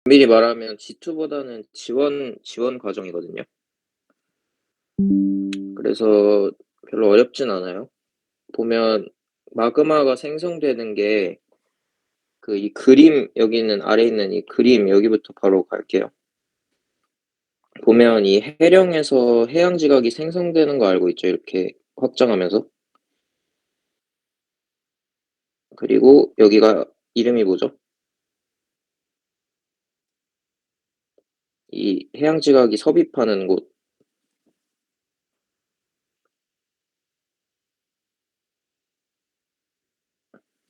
미리 말하면 G2보다는 지원 과정이거든요. 그래서 별로 어렵진 않아요. 보면 마그마가 생성되는 게 이 그림 여기 있는 아래에 있는 이 그림 여기부터 바로 갈게요. 보면 이 해령에서 해양 지각이 생성되는 거 알고 있죠? 이렇게 확장하면서. 그리고 여기가 이름이 뭐죠? 이 해양 지각이 섭입하는 곳.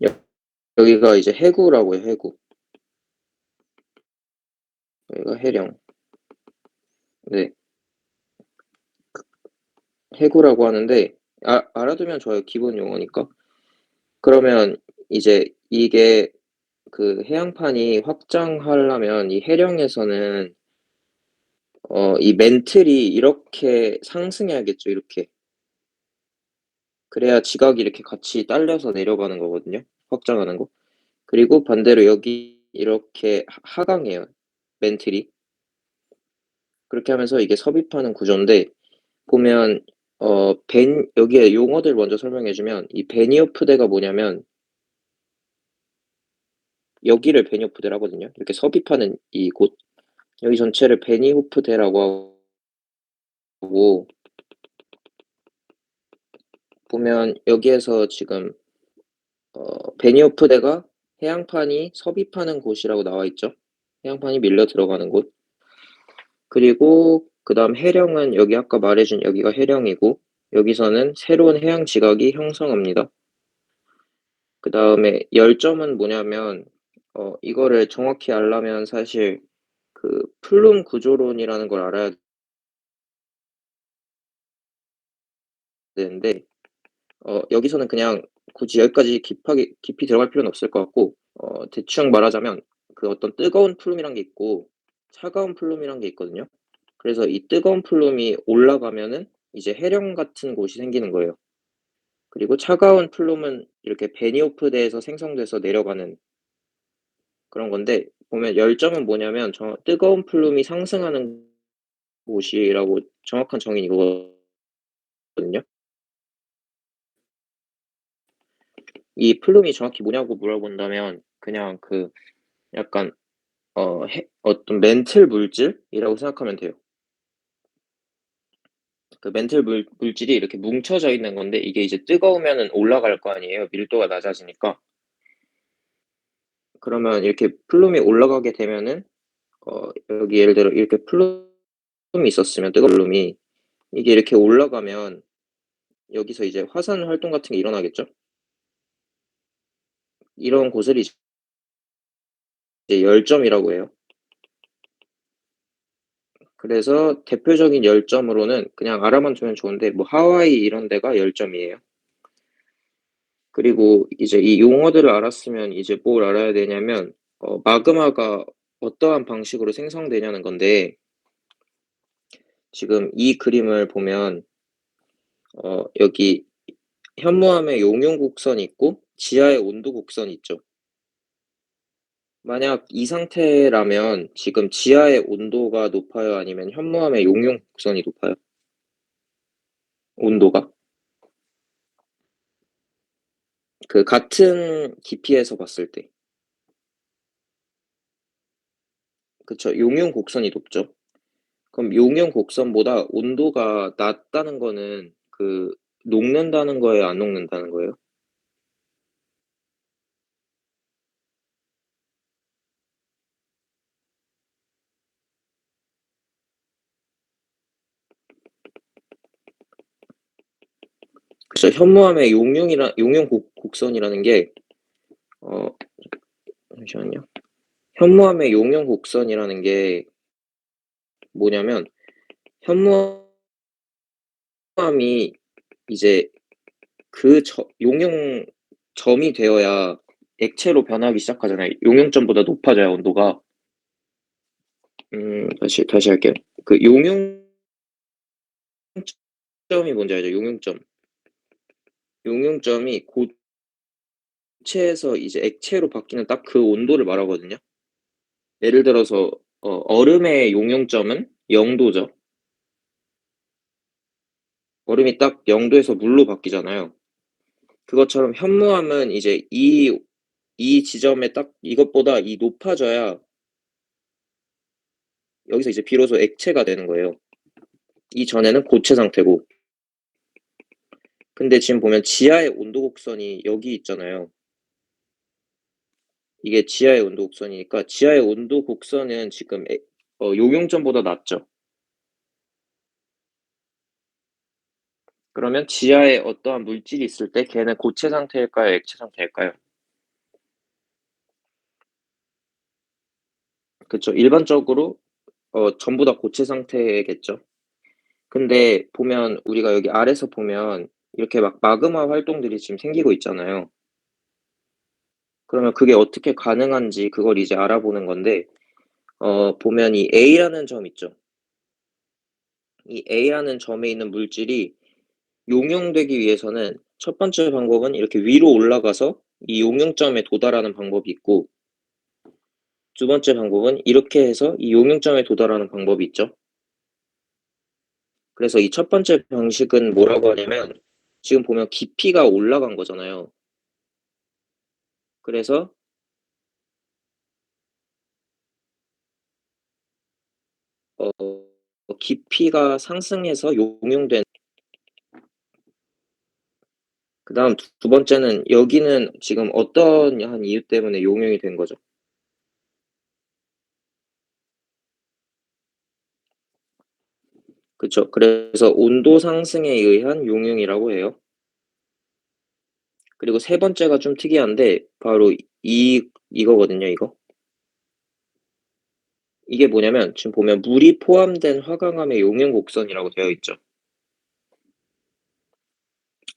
여, 여기가 이제 해구라고 해요, 해구. 여기가 해령. 네, 해구라고 하는데 알아두면 좋아요. 기본 용어니까. 그러면 이제 이게 그 해양판이 확장하려면 이 해령에서는 이 멘틀이 이렇게 상승해야겠죠, 이렇게. 그래야 지각이 이렇게 같이 딸려서 내려가는 거거든요, 확장하는 거. 그리고 반대로 여기 이렇게 하강해요, 멘틀이. 그렇게 하면서 이게 섭입하는 구조인데 보면 여기에 용어들 먼저 설명해 주면 이 베니오프데가 뭐냐면 여기를 베니오프데라고 하거든요. 이렇게 섭입하는 이곳. 여기 전체를 베니호프데라고 하고 보면 여기에서 지금 베니오프데가 해양판이 섭입하는 곳이라고 나와 있죠. 해양판이 밀려 들어가는 곳. 그리고 그다음 해령은 여기 아까 말해 준 여기가 해령이고 여기서는 새로운 해양 지각이 형성합니다. 그다음에 열점은 뭐냐면 이거를 정확히 알려면 사실 그 플룸 구조론이라는 걸 알아야 되는데 여기서는 그냥 굳이 여기까지 깊이 들어갈 필요는 없을 것 같고 대충 말하자면 그 어떤 뜨거운 플룸이란 게 있고 차가운 플룸이란 게 있거든요. 그래서 이 뜨거운 플룸이 올라가면은 이제 해령 같은 곳이 생기는 거예요. 그리고 차가운 플룸은 이렇게 베니오프대에서 생성돼서 내려가는 그런 건데 보면 열점은 뭐냐면 뜨거운 플룸이 상승하는 곳이라고 정확한 정의는 이거거든요. 이 플룸이 정확히 뭐냐고 물어본다면 그냥 약간 어떤 멘틀 물질이라고 생각하면 돼요. 그 멘틀 물질이 이렇게 뭉쳐져 있는 건데 이게 이제 뜨거우면은 올라갈 거 아니에요. 밀도가 낮아지니까. 그러면 이렇게 플룸이 올라가게 되면은 여기 예를 들어 이렇게 플룸이 있었으면 뜨거운 플룸이 이게 이렇게 올라가면 여기서 이제 화산 활동 같은 게 일어나겠죠. 이런 곳을 이제 열점이라고 해요. 그래서 대표적인 열점으로는 그냥 알아만 두면 좋은데 뭐 하와이 이런 데가 열점이에요. 그리고 이제 이 용어들을 알았으면 이제 뭘 알아야 되냐면 마그마가 어떠한 방식으로 생성되냐는 건데 지금 이 그림을 보면 여기 현무암의 용융 곡선이 있고 지하의 온도 곡선이 있죠. 만약 이 상태라면 지금 지하의 온도가 높아요? 아니면 현무암의 용융 곡선이 높아요? 온도가? 그 같은 깊이에서 봤을 때. 그쵸. 용융 곡선이 높죠. 그럼 용융 곡선보다 온도가 낮다는 거는 녹는다는 거예요? 안 녹는다는 거예요? 그쵸. 현무암의 용융 곡선이라는 게 어 잠시만요. 현무암의 용융 곡선이라는 게 뭐냐면 현무암이 이제 용융 점이 되어야 액체로 변하기 시작하잖아요. 용융점보다 높아져야 온도가. 다시 할게요. 그 용융점이 뭔지 알죠? 용융점. 용융점이 고체에서 이제 액체로 바뀌는 딱 그 온도를 말하거든요. 예를 들어서 얼음의 용융점은 0 도죠. 얼음이 딱 0 도에서 물로 바뀌잖아요. 그것처럼 현무암은 이제 이 지점에 딱 이것보다 높아져야 여기서 이제 비로소 액체가 되는 거예요. 이전에는 고체 상태고. 근데 지금 보면 지하의 온도 곡선이 여기 있잖아요. 이게 지하의 온도 곡선이니까 지하의 온도 곡선은 지금 용융점보다 낮죠. 그러면 지하에 어떠한 물질이 있을 때 걔는 고체 상태일까요? 액체 상태일까요? 그쵸. 일반적으로 전부 다 고체 상태겠죠. 근데 보면 우리가 여기 아래에서 보면 이렇게 막 마그마 활동들이 지금 생기고 있잖아요. 그러면 그게 어떻게 가능한지 그걸 이제 알아보는 건데 보면 이 A라는 점 있죠. 이 A라는 점에 있는 물질이 용융되기 위해서는 첫 번째 방법은 이렇게 위로 올라가서 이 용융점에 도달하는 방법이 있고 두 번째 방법은 이렇게 해서 이 용융점에 도달하는 방법이 있죠. 그래서 이 첫 번째 방식은 뭐라고 하냐면 지금 보면 깊이가 올라간 거잖아요. 그래서 깊이가 상승해서 용융된 그다음 두 번째는 여기는 지금 어떠한 이유 때문에 용융이 된 거죠. 그쵸. 그래서 온도 상승에 의한 용융이라고 해요. 그리고 세 번째가 좀 특이한데 바로 이거거든요, 이거. 이게 뭐냐면 지금 보면 물이 포함된 화강암의 용융 곡선이라고 되어 있죠.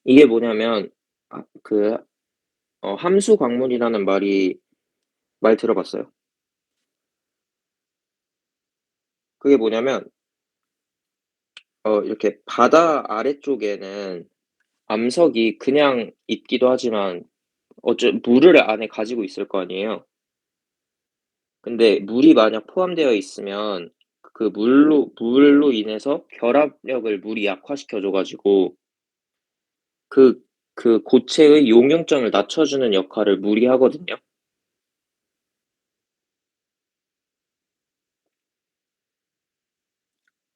이게 뭐냐면 함수 광물이라는 말 들어봤어요? 그게 뭐냐면 이렇게 바다 아래쪽에는 암석이 그냥 있기도 하지만 물을 안에 가지고 있을 거 아니에요. 근데 물이 만약 포함되어 있으면 그 물로 인해서 결합력을 물이 약화시켜 줘 가지고 그 고체의 용융점을 낮춰주는 역할을 물이 하거든요.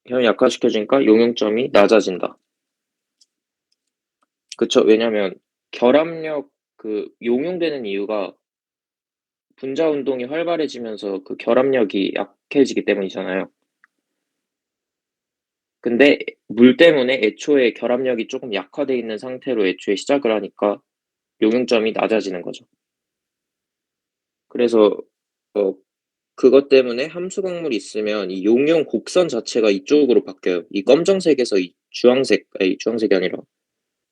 결합 약화시켜 주니까 용융점이 낮아진다. 그쵸. 왜냐면 결합력 용융되는 이유가 분자 운동이 활발해지면서 그 결합력이 약해지기 때문이잖아요. 근데 물 때문에 애초에 결합력이 쪼금 약화돼 있는 상태로 애초에 시작을 하니까 용융점이 낮아지는 거죠. 그래서 어 그것 때문에 함수 광물이 있으면 이 용융 곡선 자체가 이쪽으로 바뀌어요. 이 검정색에서 이 주황색이 아니라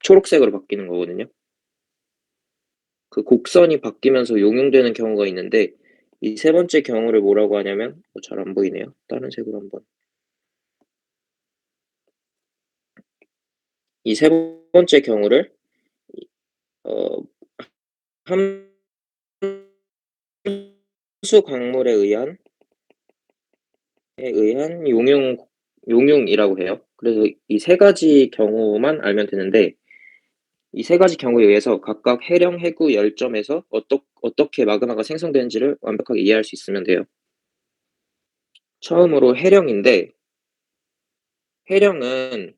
초록색으로 바뀌는 거거든요. 그 곡선이 바뀌면서 용융되는 경우가 있는데 이 세 번째 경우를 뭐라고 하냐면 잘 안 보이네요. 다른 색으로 한번 이 세 번째 경우를 어 함수 광물에 의한 용융이라고 해요. 그래서 이 세 가지 경우만 알면 되는데 이 세 가지 경우에 의해서 각각 해령, 해구, 열점에서 어떻게 마그마가 생성되는지를 완벽하게 이해할 수 있으면 돼요. 처음으로 해령인데 해령은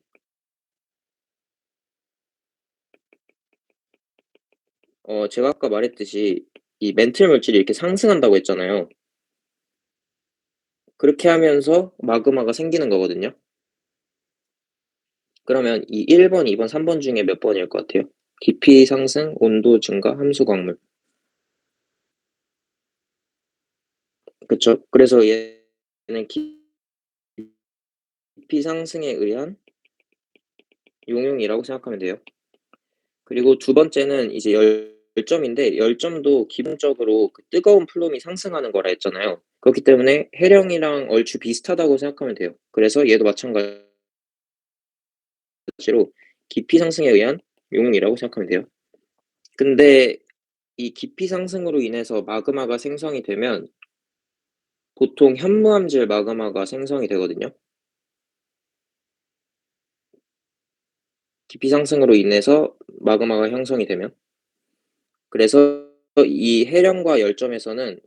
제가 아까 말했듯이 이 멘틀 물질이 이렇게 상승한다고 했잖아요. 그렇게 하면서 마그마가 생기는 거거든요. 그러면 이 1 번, 2 번, 3번 중에 몇 번일 것 같아요? 깊이 상승, 온도 증가, 함수 광물. 그쵸. 그래서 얘는 깊이 상승에 의한 용융이라고 생각하면 돼요. 그리고 두 번째는 이제 열점인데 열점도 기본적으로 그 뜨거운 플룸이 상승하는 거라 했잖아요. 그렇기 때문에 해령이랑 얼추 비슷하다고 생각하면 돼요. 그래서 얘도 마찬가지로 깊이 상승에 의한 용융이라고 생각하면 돼요. 근데 이 깊이 상승으로 인해서 마그마가 생성이 되면 보통 현무암질 마그마가 생성이 되거든요. 깊이 상승으로 인해서 마그마가 형성이 되면. 그래서 이 해령과 열점에서는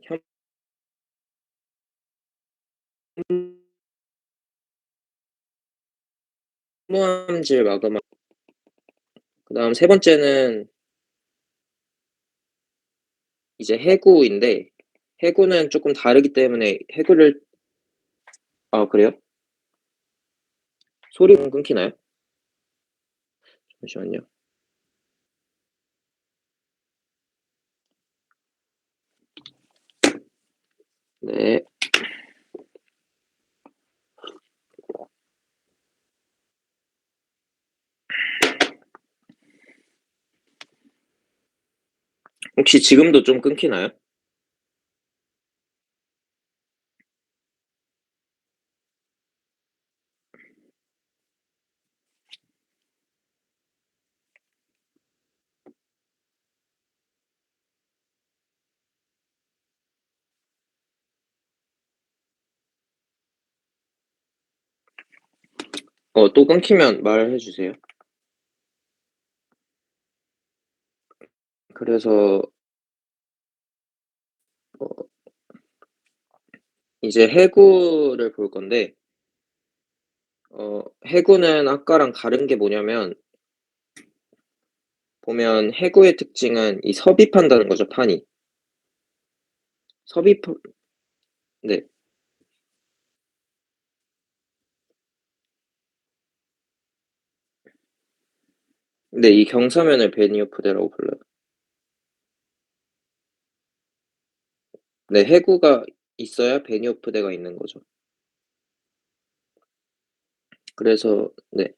현무암질 마그마, 그다음 세 번째는 이제 해구인데, 해구는 조금 다르기 때문에 해구를. 아, 그래요? 소리 끊기나요? 잠시만요. 네. 혹시 지금도 좀 끊기나요? 또 끊기면 말해 주세요. 그래서 어 이제 해구를 볼 건데, 해구는 아까랑 다른 게 뭐냐면, 보면 해구의 특징은 이 섭입한다는 거죠, 판이. 섭입. 네. 네, 이 경사면을 베니어프대라고 불러요. 네, 해구가 있어야 베니어프대가 있는 거죠. 그래서 네.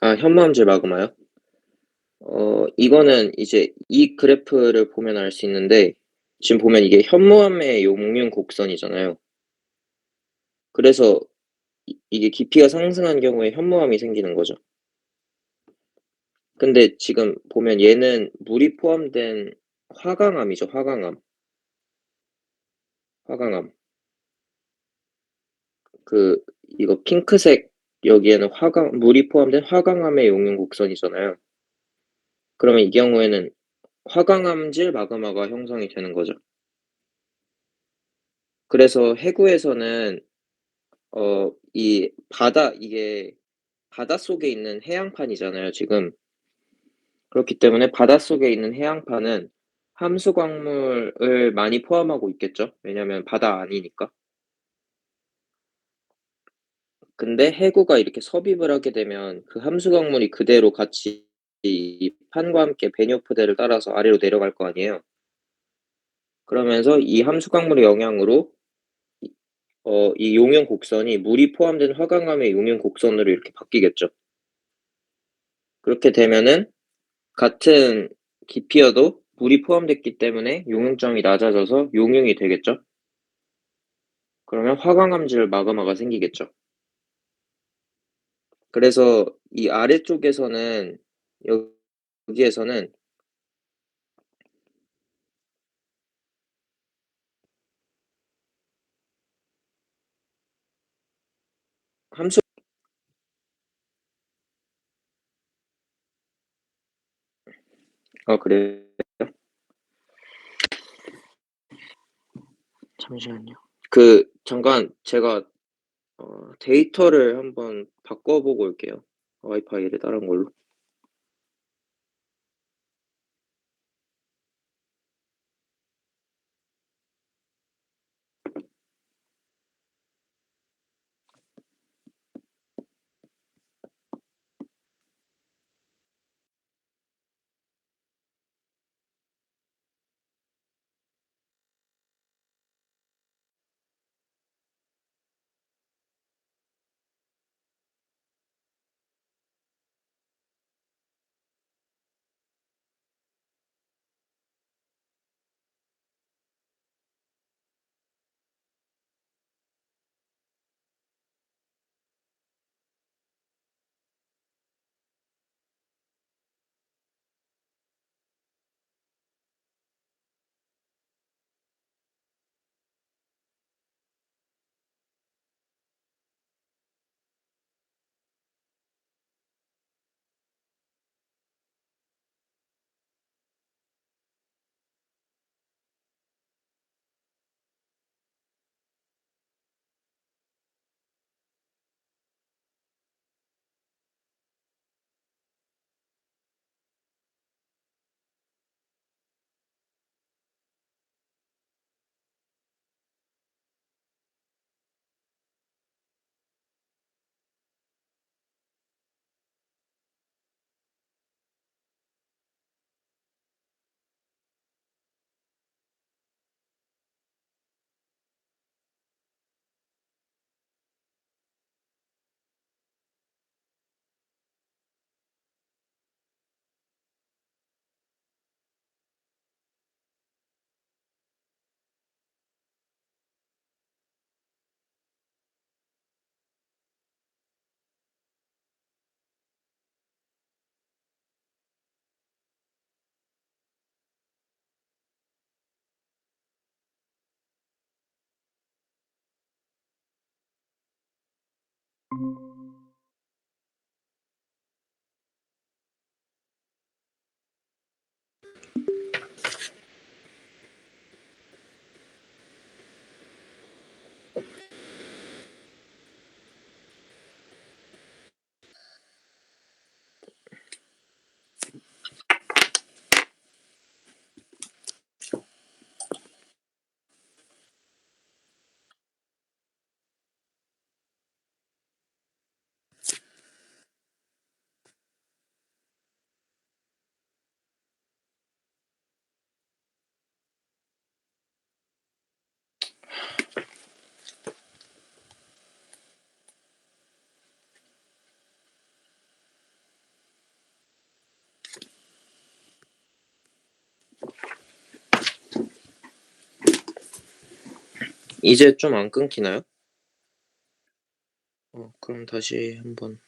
아, 현무암질 마그마요? 이거는 이제 이 그래프를 보면 알 수 있는데, 지금 보면 이게 현무암의 용융 곡선이잖아요. 그래서 이게 깊이가 상승한 경우에 현무암이 생기는 거죠. 근데 지금 보면 얘는 물이 포함된 화강암이죠, 화강암. 화강암. 그 이거 핑크색, 여기에는 물이 포함된 화강암의 용융 곡선이잖아요. 그러면 이 경우에는 화강암질 마그마가 형성이 되는 거죠. 그래서 해구에서는 이게 바닷속에 있는 해양판이잖아요, 지금. 그렇기 때문에 바닷속에 있는 해양판은 함수 광물을 많이 포함하고 있겠죠. 왜냐면 바다 아니니까. 근데 해구가 이렇게 섭입을 하게 되면 그 함수 광물이 그대로 같이 이 판과 함께 베니오프대를 따라서 아래로 내려갈 거 아니에요. 그러면서 이 함수 광물의 영향으로 이 용융 곡선이 물이 포함된 화강암의 용융 곡선으로 이렇게 바뀌겠죠. 그렇게 되면은 같은 깊이여도 물이 포함됐기 때문에 용융점이 낮아져서 용융이 되겠죠. 그러면 화강암질 마그마가 생기겠죠. 그래서 이 아래쪽에서는, 여기에서는 함수. 그래요? 잠시만요. 잠깐 제가 데이터를 한번 바꿔 보고 올게요, 와이파이를 다른 걸로. 이제 좀 안 끊기나요? 그럼 다시 한번.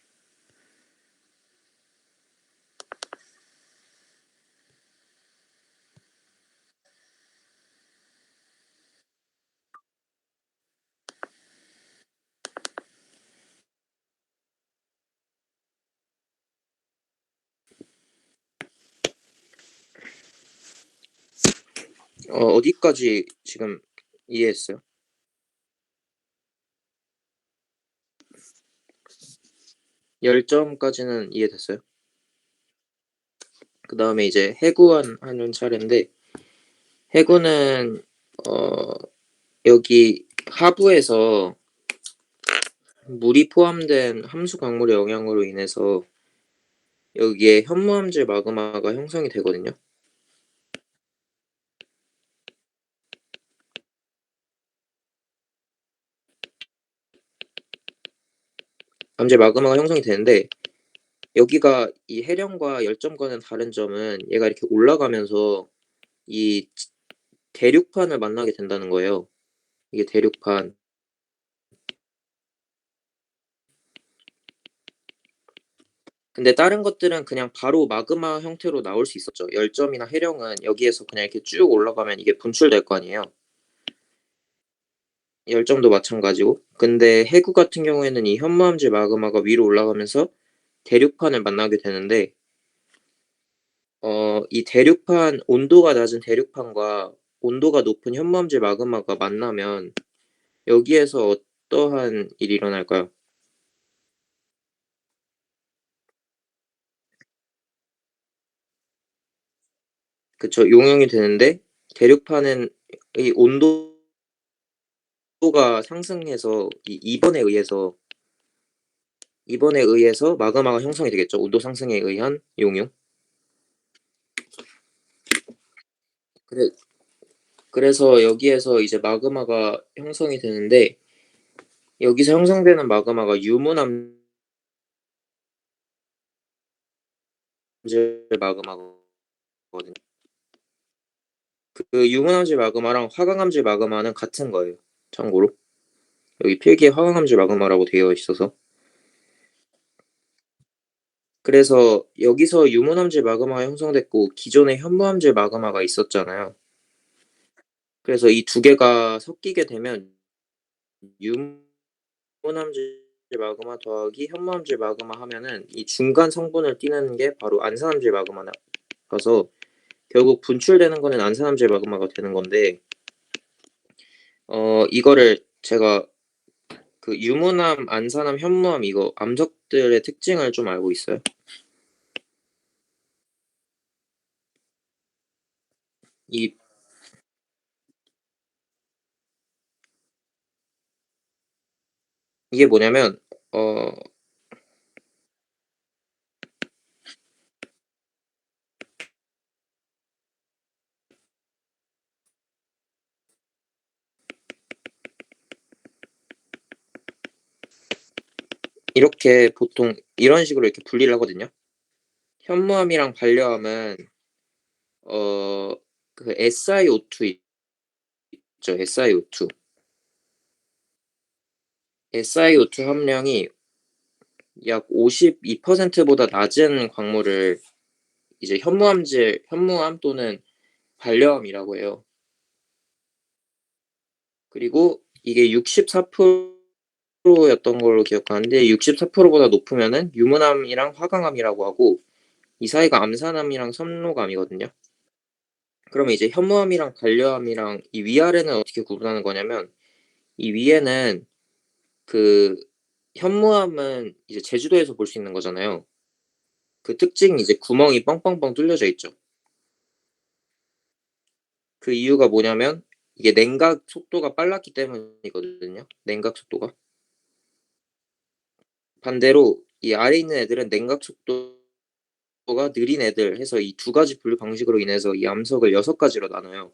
어디까지 지금 이해했어요? 열점까지는 이해됐어요. 그다음에 이제 해구원 하는 차례인데, 해구는 어 여기 하부에서 물이 포함된 함수 강물의 영향으로 인해서 여기에 현무암질 마그마가 형성이 되거든요. 암질 마그마가 형성이 되는데, 여기가 이 해령과 열점과는 다른 점은 얘가 이렇게 올라가면서 이 대륙판을 만나게 된다는 거예요. 이게 대륙판. 근데 다른 것들은 그냥 바로 마그마 형태로 나올 수 있었죠. 열점이나 해령은 여기에서 그냥 이렇게 쭉 올라가면 이게 분출될 거 아니에요. 열점도 마찬가지고. 근데 해구 같은 경우에는 이 현무암질 마그마가 위로 올라가면서 대륙판을 만나게 되는데, 이 대륙판, 온도가 낮은 대륙판과 온도가 높은 현무암질 마그마가 만나면 여기에서 어떠한 일이 일어날까요? 그쵸. 용융이 되는데, 대륙판은 이 온도가 상승해서 이번에 의해서 마그마가 형성이 되겠죠. 온도 상승에 의한 용융. 그래 그래서 여기에서 이제 마그마가 형성이 되는데, 여기서 형성되는 마그마가 유문암질 마그마거든요. 그 유문암질 마그마랑 화강암질 마그마는 같은 거예요, 참고로. 여기 필기에 화강암질 마그마라고 되어 있어서. 그래서 여기서 유문암질 마그마가 형성됐고, 기존에 현무암질 마그마가 있었잖아요. 그래서 이 두 개가 섞이게 되면 유문암질 마그마 더하기 현무암질 마그마 하면은 이 중간 성분을 띠는 게 바로 안산암질 마그마라서, 결국 분출되는 거는 안산암질 마그마가 되는 건데, 이거를 제가 그 유문암, 안산암, 현무암 이거 암석들의 특징을 좀 알고 있어요. 이 이게 뭐냐면, 어 이렇게 보통 이런 식으로 이렇게 분리를 하거든요. 현무암이랑 반려암은 그 SiO2 있죠. SiO2. SiO2 함량이 약 52% 보다 낮은 광물을 이제 현무암 또는 반려암이라고 해요. 그리고 이게 64% 였던 걸로 기억하는데 64%보다 높으면은 유문암이랑 화강암이라고 하고 이 사이가 암산암이랑 선로암이거든요. 그러면 이제 현무암이랑 반려암이랑 이 위아래는 어떻게 구분하는 거냐면 이 위에는 그 현무암은 이제 제주도에서 볼 수 있는 거잖아요. 그 특징이 이제 구멍이 뻥뻥뻥 뚫려져 있죠. 그 이유가 뭐냐면 이게 냉각 속도가 빨랐기 때문이거든요, 냉각 속도가. 반대로 이 아래에 있는 애들은 냉각 속도가 느린 애들 해서 이 두 가지 분류 방식으로 인해서 이 암석을 6가지로 나눠요.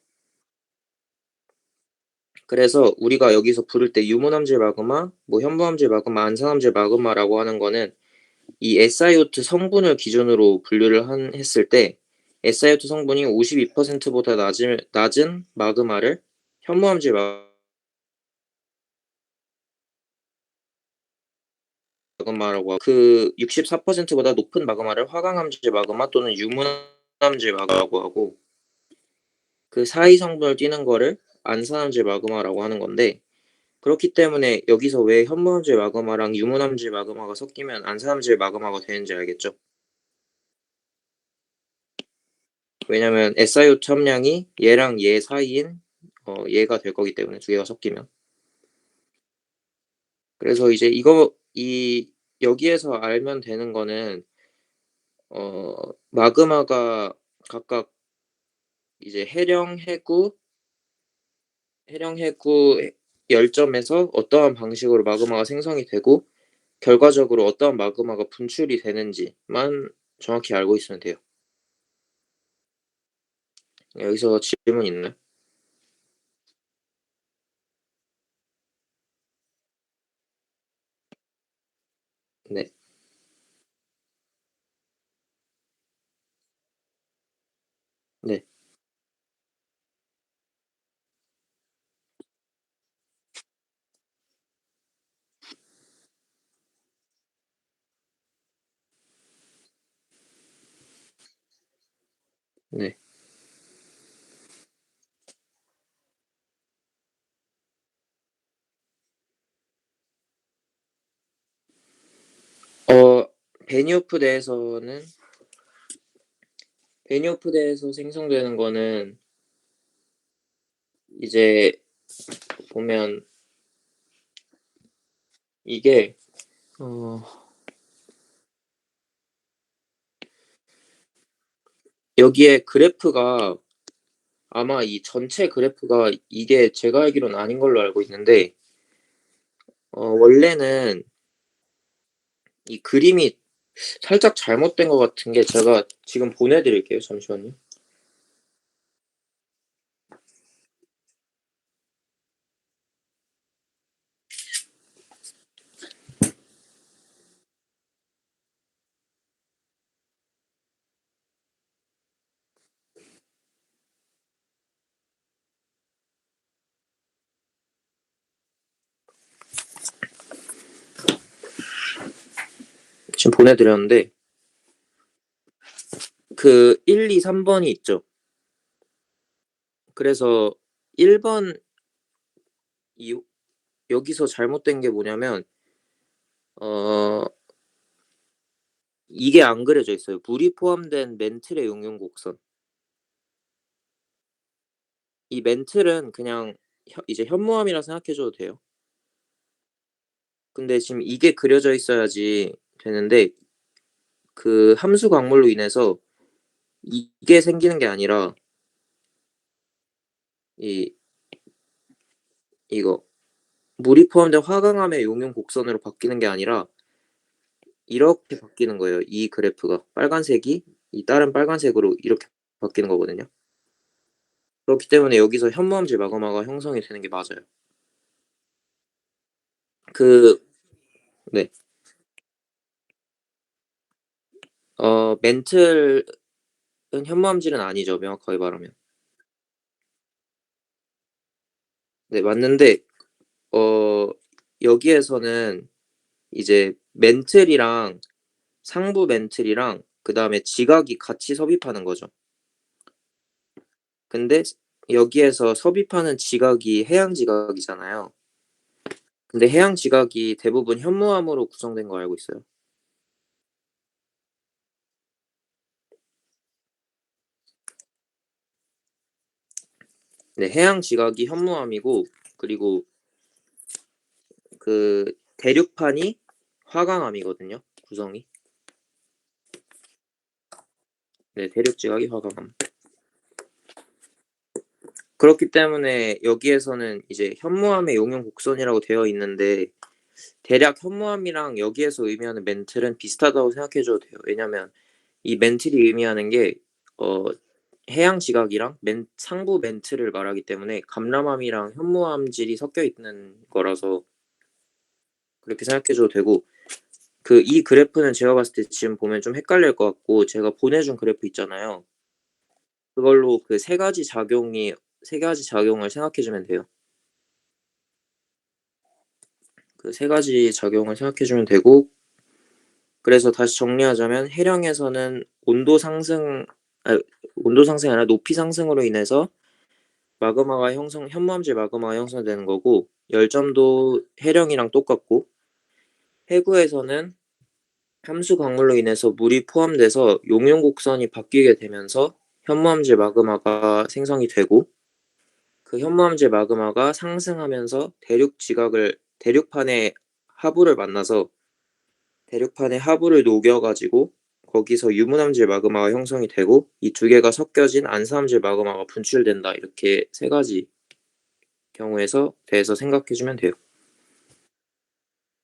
그래서 우리가 여기서 부를 때 유문암질 마그마, 뭐 현무암질 마그마, 안산암질 마그마라고 하는 거는 이 SiO2 성분을 기준으로 분류를 했을 때 SiO2 성분이 52%보다 낮은 마그마를 현무암질 마그마라고 하고 그 64%보다 높은 마그마를 화강암질 마그마 또는 유문암질 마그마라고 하고 그 사이 성분을 띠는 거를 안산암질 마그마라고 하는 건데 그렇기 때문에 여기서 왜 현무암질 마그마랑 유문암질 마그마가 섞이면 안산암질 마그마가 되는지 알겠죠? 왜냐면 SiO2 함량이 얘랑 얘 사이인 얘가 될 거기 때문에 두 개가 섞이면. 그래서 이제 이 여기에서 알면 되는 거는 마그마가 각각 이제 해령, 해구 열점에서 어떠한 방식으로 마그마가 생성이 되고 결과적으로 어떠한 마그마가 분출이 되는지만 정확히 알고 있으면 돼요. 여기서 질문 있나요? 네. 네. 네. 어 베니오프대에서 생성되는 거는 이제 보면 이게 어 여기에 그래프가 아마 이 전체 그래프가 이게 제가 알기로는 아닌 걸로 알고 있는데 원래는 이 그림이 살짝 잘못된 것 같은 게 제가 지금 보내 드릴게요. 잠시만요. 지금 보내 드렸는데 그 1, 2, 3번이 있죠. 그래서 1번 이 여기서 잘못된 게 뭐냐면 어 이게 안 그려져 있어요. 물이 포함된 멘틀의 용융 곡선. 이 멘틀은 그냥 이제 현무암이라 생각해 줘도 돼요. 근데 지금 이게 그려져 있어야지 되는데 그 함수 광물로 인해서 이게 생기는 게 아니라 이 이거 물이 포함된 화강암의 용융 곡선으로 바뀌는 게 아니라 이렇게 바뀌는 거예요. 이 그래프가 빨간색이 이 다른 빨간색으로 이렇게 바뀌는 거거든요. 그렇기 때문에 여기서 현무암질 마그마가 형성이 되는 게 맞아요. 그 네. 멘틀은 현무암질은 아니죠, 명확하게 말하면. 네, 맞는데 어 여기에서는 이제 멘틀이랑 상부 멘틀이랑 그다음에 지각이 같이 섭입하는 거죠. 근데 여기에서 섭입하는 지각이 해양 지각이잖아요. 근데 해양 지각이 대부분 현무암으로 구성된 거 알고 있어요? 네. 해양 지각이 현무암이고, 그리고 그 대륙판이 화강암이거든요, 구성이. 네. 대륙 지각이 화강암. 그렇기 때문에 여기에서는 이제 현무암의 용융 곡선이라고 되어 있는데, 대략 현무암이랑 여기에서 의미하는 멘틀은 비슷하다고 생각해 줘도 돼요. 왜냐면 이 멘틀이 의미하는 게 어 해양 지각이랑 상부 멘틀을 말하기 때문에 감람암이랑 현무암질이 섞여 있는 거라서 그렇게 생각해 줘도 되고, 이 그래프는 제가 봤을 때 지금 보면 좀 헷갈릴 것 같고, 제가 보내준 그래프 있잖아요. 그걸로 그 세 가지 작용을 생각해 주면 돼요. 그 세 가지 작용을 생각해 주면 되고, 그래서 다시 정리하자면 해령에서는 온도 상승이 아니라 높이 상승으로 인해서 현무암질 마그마가 형성되는 거고, 열점도 해령이랑 똑같고, 해구에서는 함수 강물로 인해서 물이 포함돼서 용융곡선이 바뀌게 되면서 현무암질 마그마가 생성이 되고, 그 현무암질 마그마가 상승하면서 대륙판의 하부를 만나서 대륙판의 하부를 녹여 가지고 거기서 유문암질 마그마가 형성이 되고, 이 두 개가 섞여진 안사암질 마그마가 분출된다. 이렇게 세 가지 경우에서 대해서 생각해 주면 돼요.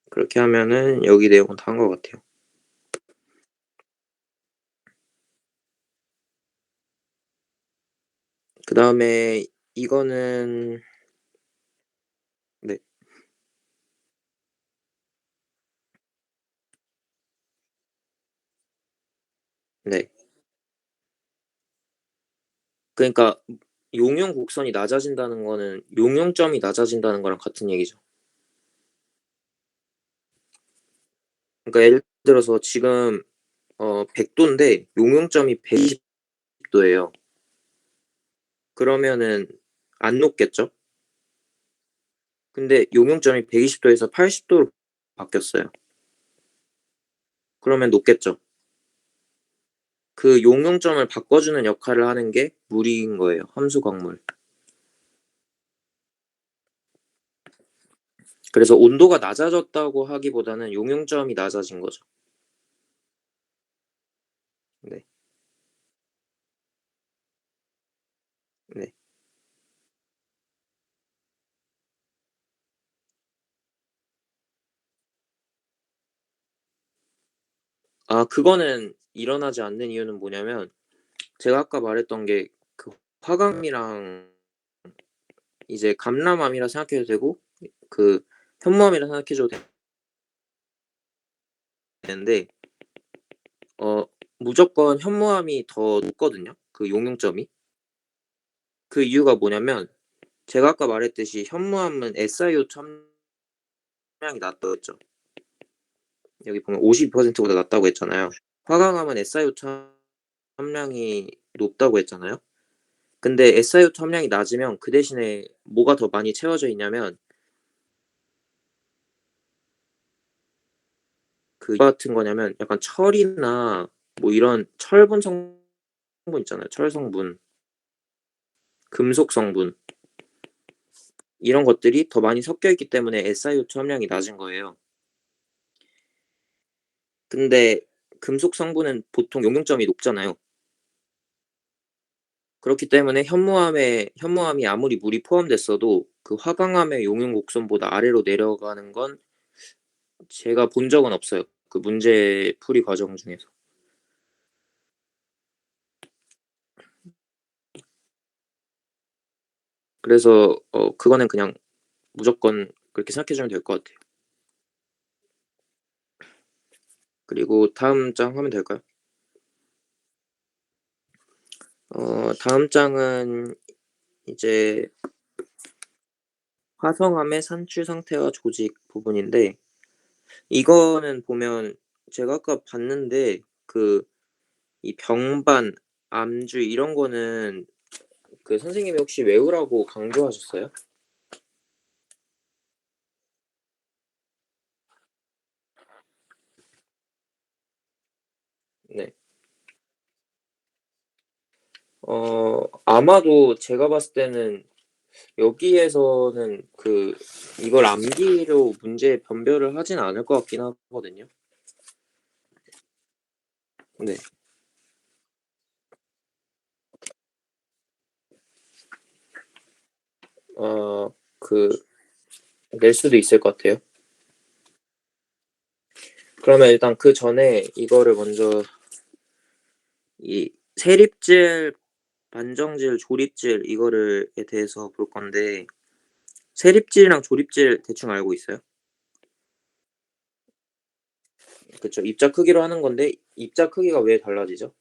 그렇게 하면은 여기 내용은 다 한 것 같아요. 그다음에 이거는. 네. 네. 그러니까 용융 곡선이 낮아진다는 거는 용융점이 낮아진다는 거랑 같은 얘기죠. 그러니까 예를 들어서 지금 100 도인데 용융점이 120 도예요. 그러면은 안 녹겠죠? 근데 용융점이 120 도에서 80 도로 바뀌었어요. 그러면 녹겠죠? 그 용융점을 바꿔주는 역할을 하는 게 물인 거예요, 함수 광물. 그래서 온도가 낮아졌다고 하기보다는 용융점이 낮아진 거죠. 네. 네. 그거는 일어나지 않는 이유는 뭐냐면, 제가 아까 말했던 게 그 화강암이랑 이제 감람암이라 생각해도 되고, 그 현무암이라 생각해 줘도 되는데, 어 무조건 현무암이 더 높거든요, 그 용융점이. 그 이유가 뭐냐면, 제가 아까 말했듯이 현무암은 SiO2 함량이 낮다고 했죠. 여기 보면 52% 보다 낮다고 했잖아요. 화강암은 SiO2 함량이 높다고 했잖아요. 근데 SiO2 함량이 낮으면 그 대신에 뭐가 더 많이 채워져 있냐면, 뭐 같은 거냐면 약간 철이나 뭐 이런 철분 성분 있잖아요. 철 성분, 금속 성분, 이런 것들이 더 많이 섞여 있기 때문에 SiO2 함량이 낮은 거예요. 근데 금속 성분은 보통 용융점이 높잖아요. 그렇기 때문에 현무암이 아무리 물이 포함됐어도 그 화강암의 용융 곡선보다 아래로 내려가는 건 제가 본 적은 없어요, 그 문제 풀이 과정 중에서. 그래서 그거는 그냥 무조건 그렇게 생각해 주면 될 것 같아요. 그리고 다음 장 하면 될까요? 다음 장은 이제 화성암의 산출 상태와 조직 부분인데, 이거는 보면 제가 아까 봤는데 이 병반, 암주 이런 거는 그 선생님이 혹시 외우라고 강조하셨어요? 네. 아마도 제가 봤을 때는 여기에서는 이걸 암기로 문제 변별을 하진 않을 것 같긴 하거든요. 네. 어 그 낼 수도 있을 것 같아요. 그러면 일단 그전에 이거를 먼저 이 세립질, 반정질, 조립질 이거를 에 대해서 볼 건데 세립질이랑 조립질 대충 알고 있어요? 그쵸. 입자 크기로 하는 건데 입자 크기가 왜 달라지죠?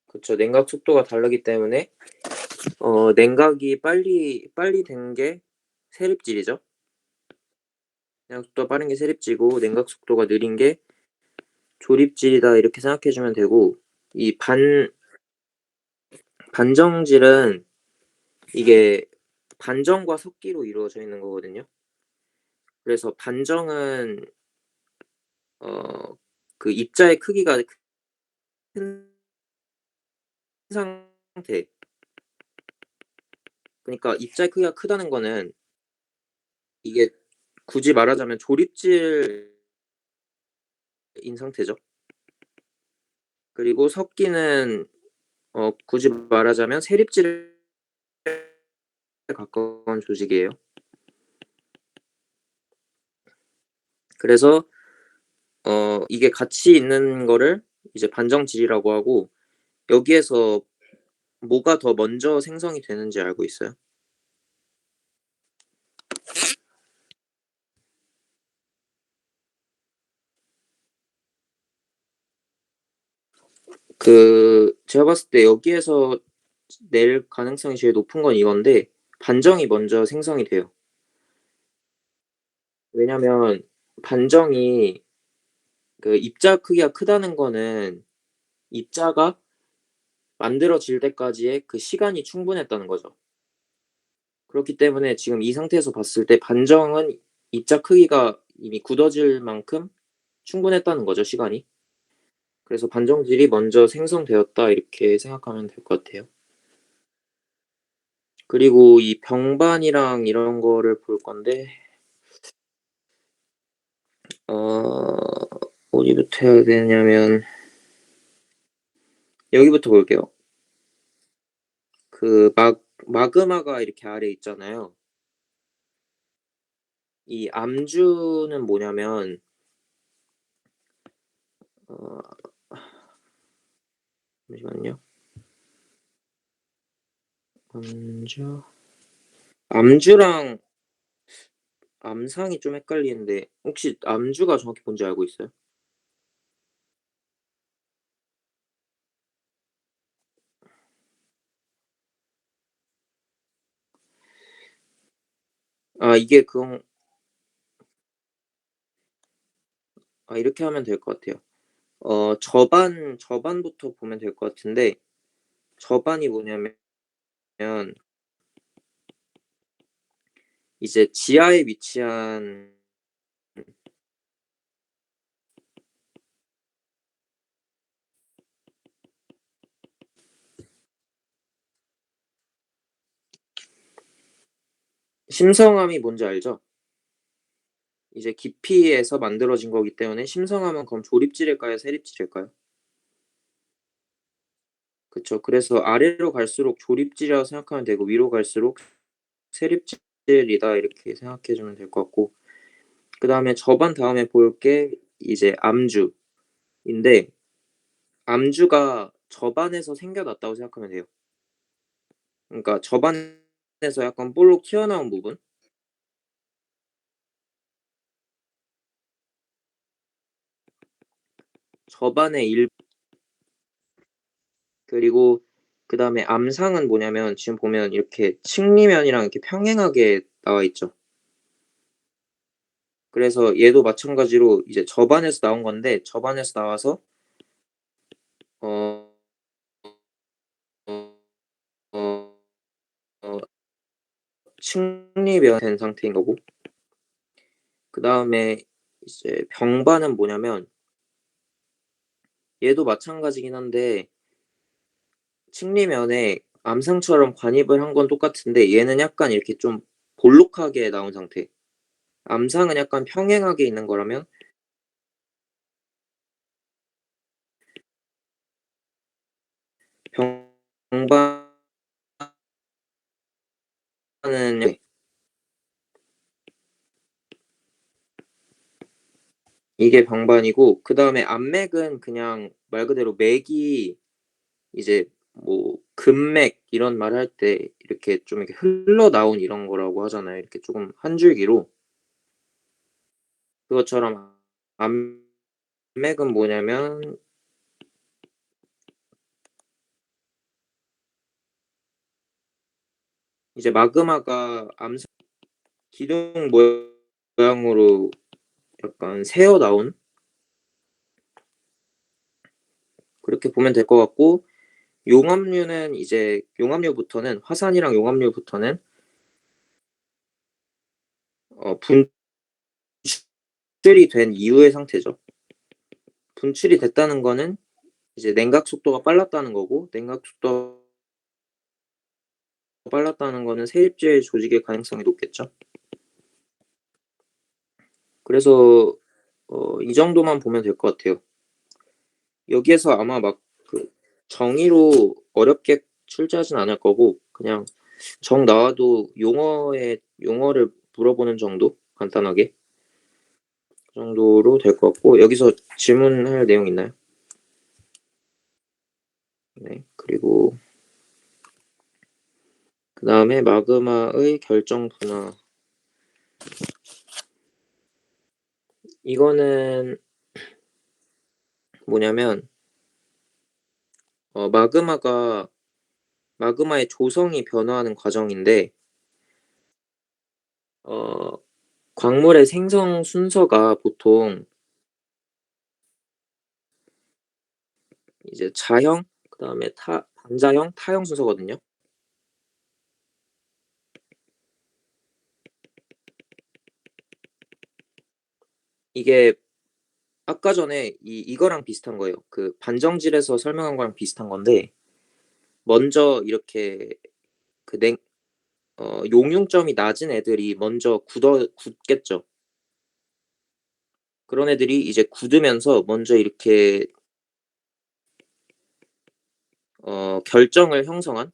그쵸. 냉각 속도가 다르기 때문에 냉각이 빨리 된 게 세립질이죠. 냉각 속도가 빠른 게 세립지고 냉각 속도가 느린 게 조립질이다 이렇게 생각해 주면 되고 이 반정질은 이게 반정과 섞기로 이루어져 있는 거거든요. 그래서 반정은 어 입자의 크기가 큰 상태, 그니까 입자의 크기가 크다는 거는 이게 굳이 말하자면 조립질인 상태죠. 그리고 섞기는 굳이 말하자면 세립질에 가까운 조직이에요. 그래서 이게 같이 있는 거를 이제 반정질이라고 하고 여기에서 뭐가 더 먼저 생성이 되는지 알고 있어요? 제가 봤을 때 여기에서 낼 가능성이 제일 높은 건 이건데 반정이 먼저 생성이 돼요. 왜냐면 반정이 입자 크기가 크다는 거는 입자가 만들어질 때까지의 그 시간이 충분했다는 거죠. 그렇기 때문에 지금 이 상태에서 봤을 때 반정은 입자 크기가 이미 굳어질 만큼 충분했다는 거죠, 시간이. 그래서 '반정질이 먼저 생성되었다.' 이렇게 생각하면 될 것 같아요. 그리고 이 병반이랑 이런 거를 볼 건데 어 어디부터 해야 되냐면 여기부터 볼게요. 마그마가 이렇게 아래에 있잖아요. 이 암주는 뭐냐면 어 잠시만요. 암주 암주랑 암상이 좀 헷갈리는데 혹시 암주가 정확히 뭔지 알고 있어요? 아 이게 그건 이렇게 하면 될 것 같아요. 저반부터 보면 될 것 같은데 저반이 뭐냐면 이제 지하에 위치한 심성암이 뭔지 알죠? 이제 깊이에서 만들어진 거기 때문에 심성암은 그럼 조립질일까요? 세립질일까요? 그쵸. 그래서 아래로 갈수록 조립질이라고 생각하면 되고 위로 갈수록 세립질이다 이렇게 생각해 주면 될 것 같고 그다음에 저반 다음에 볼 게 이제 암주인데 암주가 저반에서 생겨났다고 생각하면 돼요. 그러니까 저반에서 약간 볼록 튀어나온 부분? 저반의 일 그리고 그다음에 암상은 뭐냐면 지금 보면 이렇게 측리면이랑 이렇게 평행하게 나와 있죠. 그래서 얘도 마찬가지로 이제 저반에서 나온 건데 저반에서 나와서 어 어 어 어 측리면 된 상태인 거고 그다음에 이제 병반은 뭐냐면 얘도 마찬가지긴 한데 층리면에 암상처럼 관입을 한 건 똑같은데 얘는 약간 이렇게 좀 볼록하게 나온 상태. 암상은 약간 평행하게 있는 거라면 병반은 네. 이게 병반이고 그다음에 암맥은 그냥 말 그대로 맥이 이제 뭐 금맥 이런 말 할 때 이렇게 좀 이렇게 흘러나온 이런 거라고 하잖아요. 이렇게 쪼금 한 줄기로. 그것처럼 암맥은 뭐냐면 이제 마그마가 기둥 모양으로 약간 새어 나온 그렇게 보면 될 것 같고 용암류는 이제 용암류부터는 화산이랑 용암류부터는 분출이 된 이후의 상태죠. 분출이 됐다는 거는 이제 냉각 속도가 빨랐다는 거고 냉각 속도가 빨랐다는 거는 세입자의 조직의 가능성이 높겠죠. 그래서 이 정도만 보면 될 것 같아요. 여기에서 아마 막 그 정의로 어렵게 출제하진 않을 거고 그냥 정 나와도 용어를 물어보는 정도 간단하게 그 정도로 될 것 같고 여기서 질문할 내용 있나요? 네. 그리고 그다음에 마그마의 결정 분화. 이거는 뭐냐면 마그마의 조성이 변화하는 과정인데 어 광물의 생성 순서가 보통 이제 자형 그다음에 반자형, 타형 순서거든요. 이게 아까 전에 이거랑 비슷한 거예요. 그 반정질에서 설명한 거랑 비슷한 건데 먼저 이렇게 그 용융점이 낮은 애들이 먼저 굳겠죠. 그런 애들이 이제 굳으면서 먼저 이렇게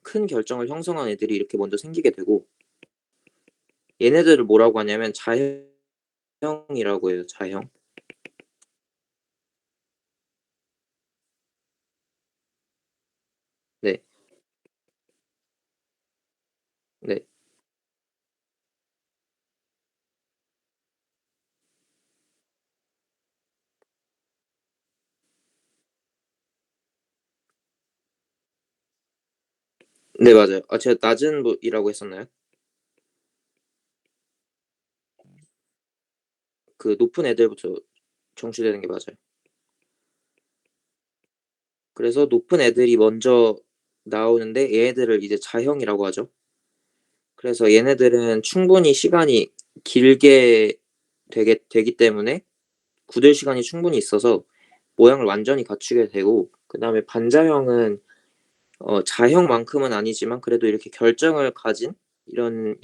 큰 결정을 형성한 애들이 이렇게 먼저 생기게 되고 얘네들을 뭐라고 하냐면 자형이라고 해요, 자형. 네. 네. 네 맞아요. 아 제가 낮은 이라고 했었나요? 그 높은 애들부터 정취되는 게 맞아요. 그래서 높은 애들이 먼저 나오는데 얘네들을 이제 자형이라고 하죠. 그래서 얘네들은 충분히 시간이 길게 되기 때문에 굳을 시간이 충분히 있어서 모양을 완전히 갖추게 되고 그다음에 반자형은 자형만큼은 아니지만 그래도 이렇게 결정을 가진 이런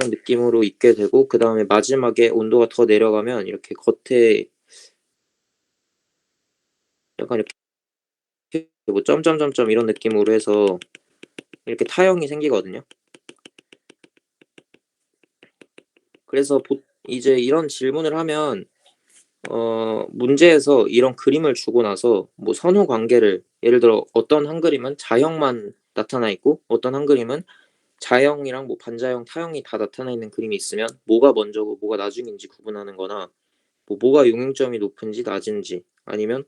느낌으로 있게 되고 그다음에 마지막에 온도가 더 내려가면 이렇게 겉에 약간 이렇게 뭐 점점점점 이런 느낌으로 해서 이렇게 타형이 생기거든요. 그래서 이제 이런 질문을 하면 문제에서 이런 그림을 주고 나서 뭐 선후 관계를 예를 들어 어떤 한 그림은 자형만 나타나 있고 어떤 한 그림은 자형이랑 뭐 반자형, 타형이 다 나타나 있는 그림이 있으면 뭐가 먼저고 뭐가 나중인지 구분하는 거나 뭐가 용융점이 높은지 낮은지 아니면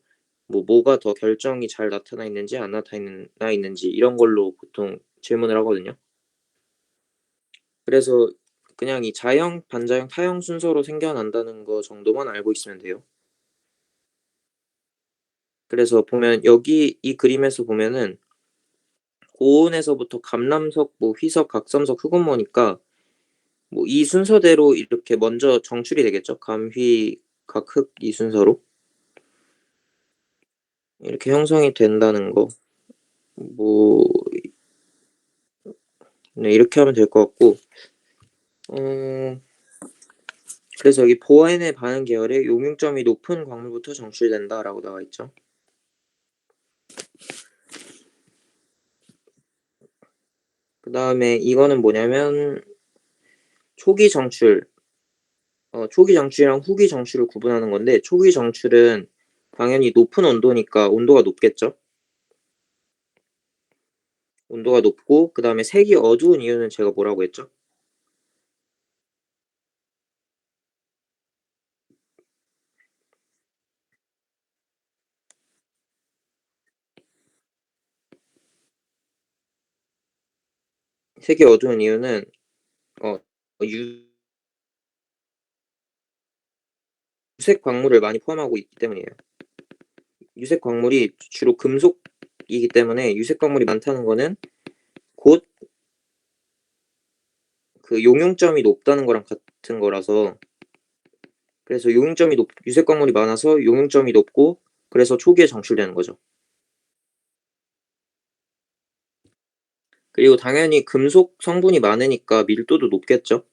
뭐가 더 결정이 잘 나타나 있는지 안 나타나 있는지 이런 걸로 보통 질문을 하거든요. 그래서 그냥 이 자형, 반자형, 타형 순서로 생겨난다는 거 정도만 알고 있으면 돼요. 그래서 보면 여기 이 그림에서 보면은 고온에서부터 감람석, 뭐 휘석, 각섬석, 흑원모니까 뭐 이 순서대로 이렇게 먼저 정출이 되겠죠. 감휘, 각, 흑 이 순서로 이렇게 형성이 된다는 거. 뭐 네 이렇게 하면 될 것 같고 어 그래서 여기 보아엔의 반응 계열에 용융점이 높은 광물부터 정출된다라고 나와 있죠. 그다음에 이거는 뭐냐면 초기 정출 초기 정출이랑 후기 정출을 구분하는 건데 초기 정출은 당연히 높은 온도니까 온도가 높겠죠. 온도가 높고 그다음에 색이 어두운 이유는 제가 뭐라고 했죠? 색이 어두운 이유는 어 유색 광물을 많이 포함하고 있기 때문이에요. 유색 광물이 주로 금속이기 때문에 유색 광물이 많다는 거는 곧 그 용융점이 높다는 거랑 같은 거라서 그래서 유색 광물이 많아서 용융점이 높고 그래서 초기에 정출되는 거죠. 그리고 당연히 금속 성분이 많으니까 밀도도 높겠죠.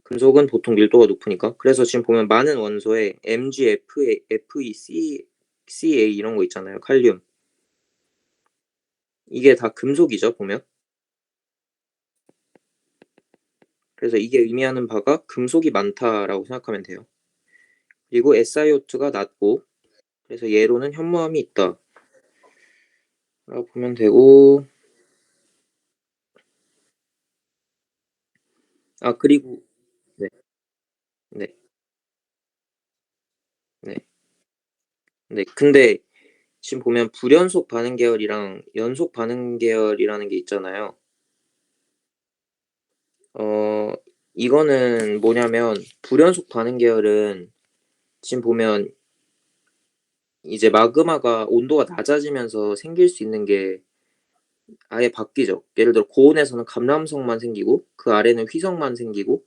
금속은 보통 밀도가 높으니까. 그래서 지금 보면 많은 원소에 Mg, Fe, Ca 이런 거 있잖아요. 칼륨. 이게 다 금속이죠, 보면. 그래서 이게 의미하는 바가 금속이 많다라고 생각하면 돼요. 그리고 SiO2가 낮고 그래서 얘로는 현무암이 있다. 라고 보면 되고 그리고 네. 네. 네. 네. 근데 지금 보면 불연속 반응 계열이랑 연속 반응 계열이라는 게 있잖아요. 어 이거는 뭐냐면 불연속 반응 계열은 지금 보면 이제 마그마가 온도가 낮아지면서 생길 수 있는 게 아예 바뀌죠. 예를 들어 고온에서는 감람석만 생기고 그 아래는 화석만 생기고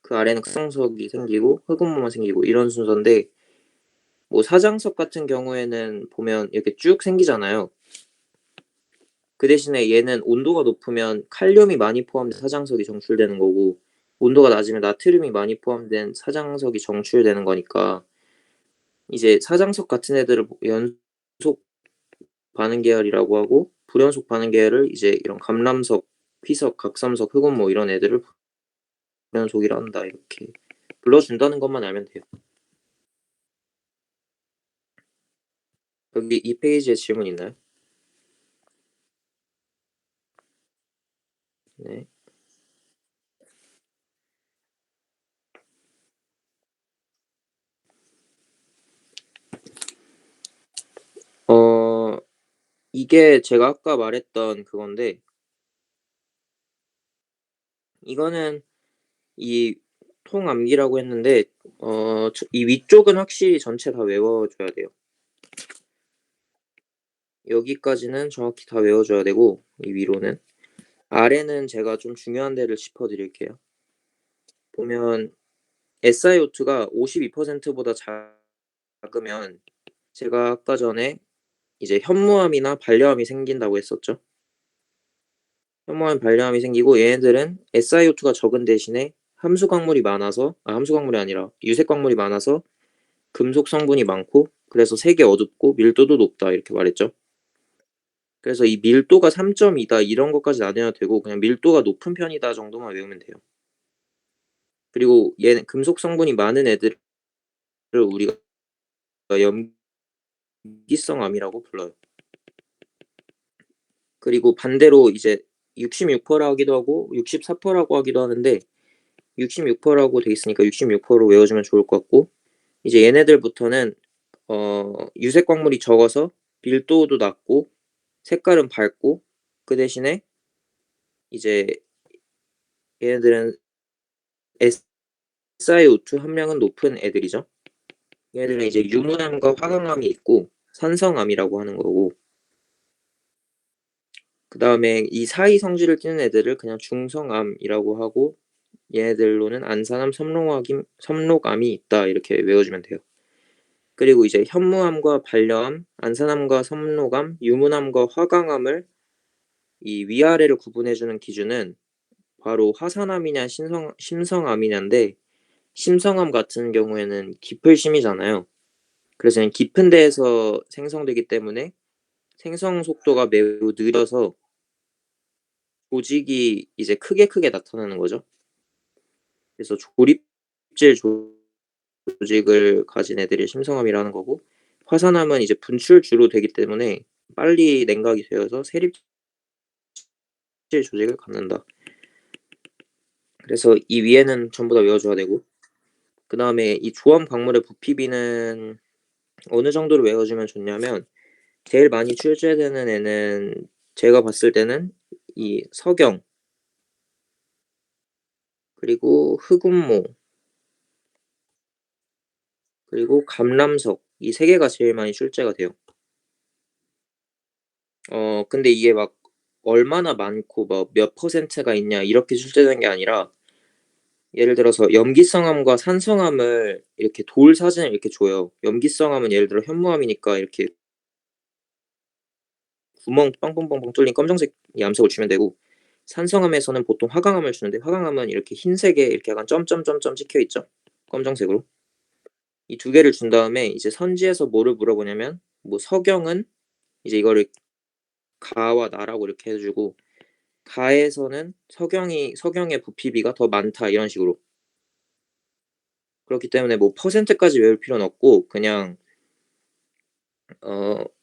그 아래는 극성석이 생기고 흑음모만 생기고 이런 순서인데 뭐 사장석 같은 경우에는 보면 이렇게 쭉 생기잖아요. 그 대신에 얘는 온도가 높으면 칼륨이 많이 포함된 사장석이 정출되는 거고 온도가 낮으면 나트륨이 많이 포함된 사장석이 정출되는 거니까 이제 사장석 같은 애들을 연속 반응 계열이라고 하고 불연속 반응 계열을 이제 이런 감람석, 희석, 각삼석, 흑원모 이런 애들을 불연속이라 한다 이렇게 불러준다는 것만 알면 돼요. 여기 이 페이지에 질문 있나요? 네. 어 이게 제가 아까 말했던 그건데 이거는 이 통암기라고 했는데 이 위쪽은 확실히 전체 다 외워줘야 돼요. 여기까지는 정확히 다 외워줘야 되고 이 위로는 아래는 제가 좀 중요한 데를 짚어드릴게요. 보면 SiO2가 52%보다 작으면 제가 아까 전에 이제 현무암이나 반려암이 생긴다고 했었죠. 현무암, 반려암이 생기고 얘네들은 SiO2가 적은 대신에 함수 광물이 많아서 함수 광물이 아니라 유색 광물이 많아서 금속 성분이 많고 그래서 색이 어둡고 밀도도 높다 이렇게 말했죠. 그래서 이 밀도가 3.2다 이런 것까지 안 외워도 되고 그냥 밀도가 높은 편이다 정도만 외우면 돼요. 그리고 얘는 금속 성분이 많은 애들을 우리가 염기성암이라고 불러요. 그리고 반대로 이제 66%라 하기도 하고 64%라고 하기도 하는데 66%라고 돼 있으니까 66%로 외워주면 좋을 것 같고 이제 얘네들부터는 유색 광물이 적어서 밀도도 낮고 색깔은 밝고 그 대신에 이제 얘네들은 SiO2 함량은 높은 애들이죠. 얘네들은 이제 유문암과 화강암이 있고 산성암이라고 하는 거고 그다음에 이 사이 성질을 띠는 애들을 그냥 중성암이라고 하고 얘네들로는 안산암, 삼록암이 있다 이렇게 외워주면 돼요. 그리고 이제 현무암과 반려암, 안산암과 삼록암, 유문암과 화강암을 이 위아래를 구분해주는 기준은 바로 화산암이냐 심성암이냐인데 심성암 같은 경우에는 깊을 심이잖아요. 그래서 그냥 깊은 데에서 생성되기 때문에 생성 속도가 매우 느려서 조직이 이제 크게 나타나는 거죠. 그래서 조립질 조직을 가진 애들이 심성암이라는 거고 화산암은 이제 분출주로 되기 때문에 빨리 냉각이 되어서 세립질 조직을 갖는다. 그래서 이 위에는 전부 다 외워줘야 되고 그다음에 이 조암 광물의 부피비는 어느 정도로 외워주면 좋냐면 제일 많이 출제되는 애는 제가 봤을 때는 이 석영 그리고 흑운모 그리고 감람석 이 세 개가 제일 많이 출제가 돼요. 근데 이게 막 얼마나 많고 뭐 몇 퍼센트가 있냐 이렇게 출제된 게 아니라 예를 들어서 염기성암과 산성암을 이렇게 돌 사진을 이렇게 줘요. 염기성암은 예를 들어 현무암이니까 이렇게 구멍 빵빵빵빵 뚫린 검정색 암석을 주면 되고 산성암에서는 보통 화강암을 주는데 화강암은 이렇게 흰색에 이렇게 약간 점점점점 찍혀 있죠. 검정색으로. 이 두 개를 준 다음에 이제 선지에서 뭐를 물어보냐면 뭐 석영은 이제 이거를 가와 나라고 이렇게 해 주고 가에서는 석영의 부피비가 더 많다 이런 식으로. 그렇기 때문에 뭐 퍼센트까지 외울 필요는 없고 그냥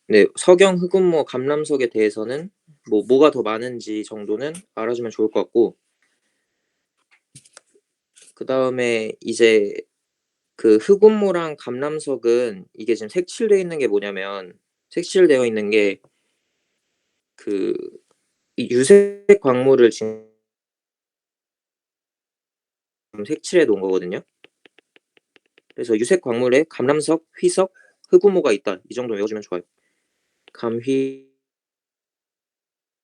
네 석영, 흑운모, 감람석에 대해서는 뭐가 더 많은지 정도는 알아주면 좋을 것 같고 그다음에 이제 그 흑운모랑 감람석은 이게 지금 색칠되어 있는 게 뭐냐면 색칠되어 있는 게 그 이 유색 광물을 지금 색칠해 놓은 거거든요. 그래서 유색 광물에 감람석, 희석, 흑우모가 있다. 이 정도 외워주면 좋아요. 감휘,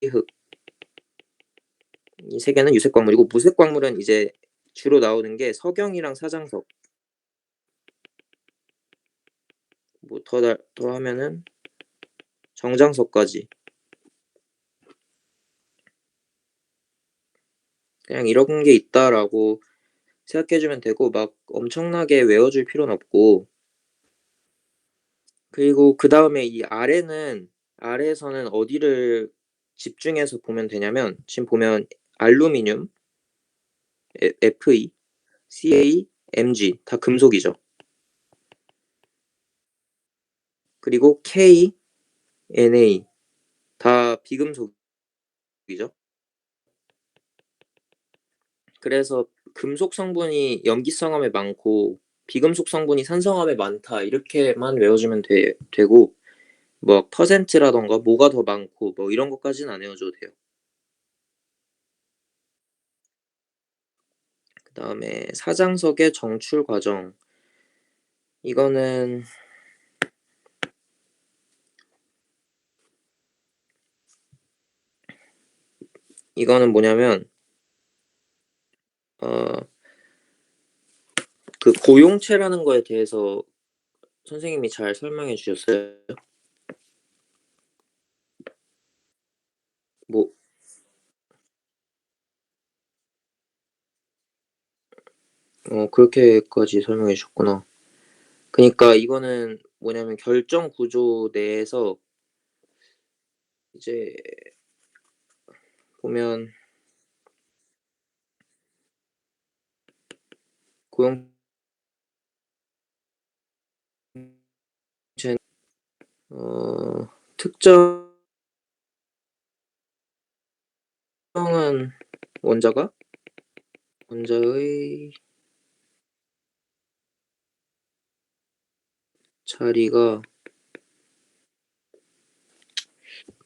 흑. 이 세 개는 유색 광물이고 무색 광물은 이제 주로 나오는 게 석영이랑 사장석. 뭐 더 하면은 정장석까지. 그냥 이런 게 있다라고 생각해주면 되고 막 엄청나게 외워줄 필요는 없고 그리고 그 다음에 이 아래에서는 어디를 집중해서 보면 되냐면 지금 보면 알루미늄, Fe, Ca, Mg 다 금속이죠. 그리고 K, Na 다 비금속이죠. 그래서 금속 성분이 염기성암에 많고 비금속 성분이 산성암에 많다 이렇게만 외워주면 되고 뭐 퍼센트라던가 뭐가 더 많고 뭐 이런 것까지는 안 외워줘도 돼요. 그 다음에 사장석의 정출 과정 이거는 뭐냐면 어 그 고용체라는 거에 대해서 선생님이 잘 설명해 주셨어요. 뭐 그렇게까지 설명해 주셨구나. 그니까 이거는 뭐냐면 결정 구조 내에서 이제 보면 고용체는 특정은 원자가 원자의 자리가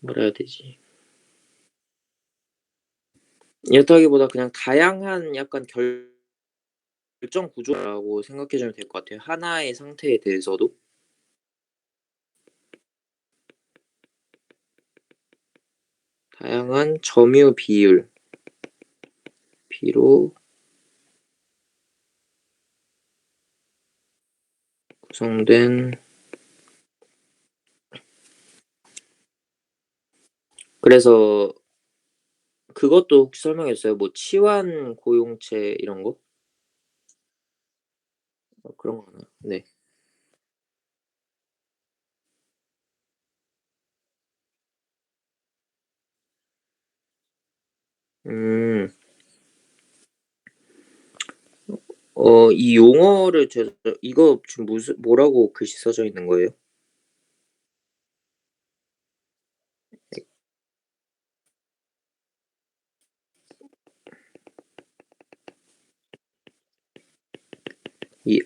뭐라 해야 되지? 이렇다기보다 그냥 다양한 약간 결정 구조라고 생각해 주면 될 것 같아요. 하나의 상태에 대해서도. 다양한 점유 비율로 구성된. 그래서 그것도 혹시 설명해 주세요. 뭐 치환 고용체 이런 거? 그런 거 하나요? 네. 음. 이 용어를 제가 이거 지금 무슨 뭐라고 글씨 써져 있는 거예요? 이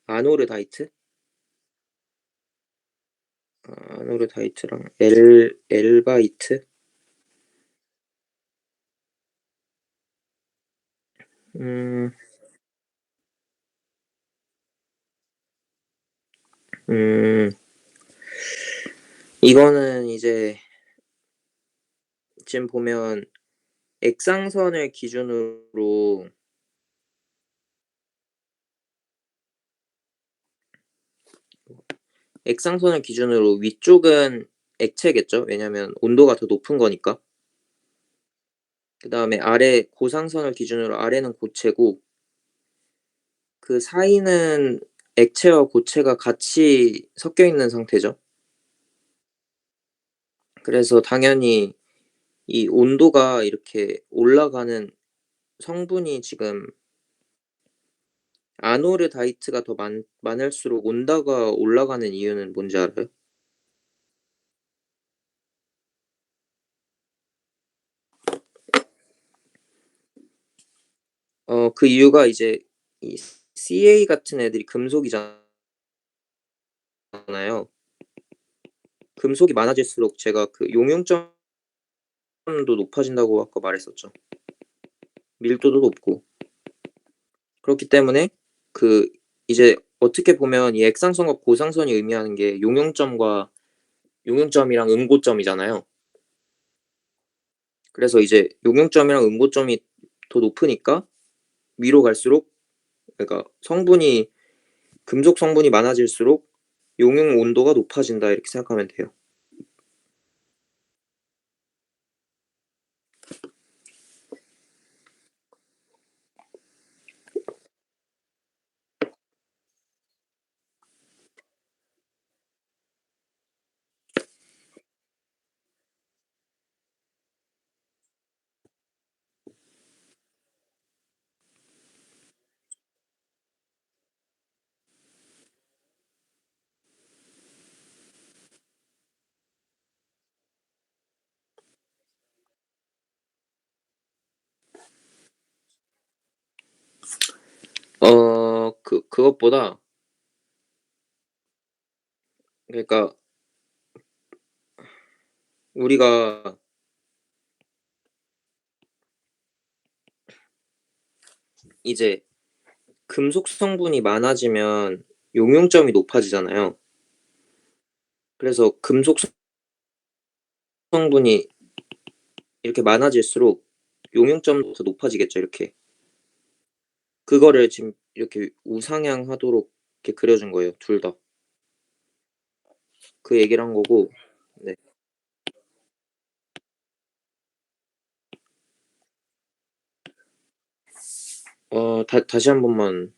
아노르다이트? 아노르다이트랑 엘바이트? 음. 음. 이거는 이제 지금 보면 액상선을 기준으로 위쪽은 액체겠죠? 왜냐면 온도가 더 높은 거니까. 그다음에 아래 고상선을 기준으로 아래는 고체고 그 사이는 액체와 고체가 같이 섞여 있는 상태죠. 그래서 당연히 이 온도가 이렇게 올라가는 성분이 지금 아노르다이트가 더 많을수록 온도가 올라가는 이유는 뭔지 알아요? 그 이유가 이제 이 Ca 같은 애들이 금속이잖아요. 금속이 많아질수록 제가 그 용융점도 높아진다고 아까 말했었죠. 밀도도 높고. 그렇기 때문에 그 이제 어떻게 보면 이 액상선과 고상선이 의미하는 게 용융점이랑 음고점이잖아요. 그래서 이제 용융점이랑 음고점이 더 높으니까 위로 갈수록, 그러니까 성분이 금속 성분이 많아질수록 용융 온도가 높아진다 이렇게 생각하면 돼요. 그것보다, 그러니까 우리가 이제 금속 성분이 많아지면 용융점이 높아지잖아요. 그래서 금속 성분이 이렇게 많아질수록 용융점도 더 높아지겠죠, 이렇게. 그거를 지금 이렇게 우상향하도록 이렇게 그려 준 거예요, 둘 다. 그 얘기를 한 거고. 네. 다시 한 번만.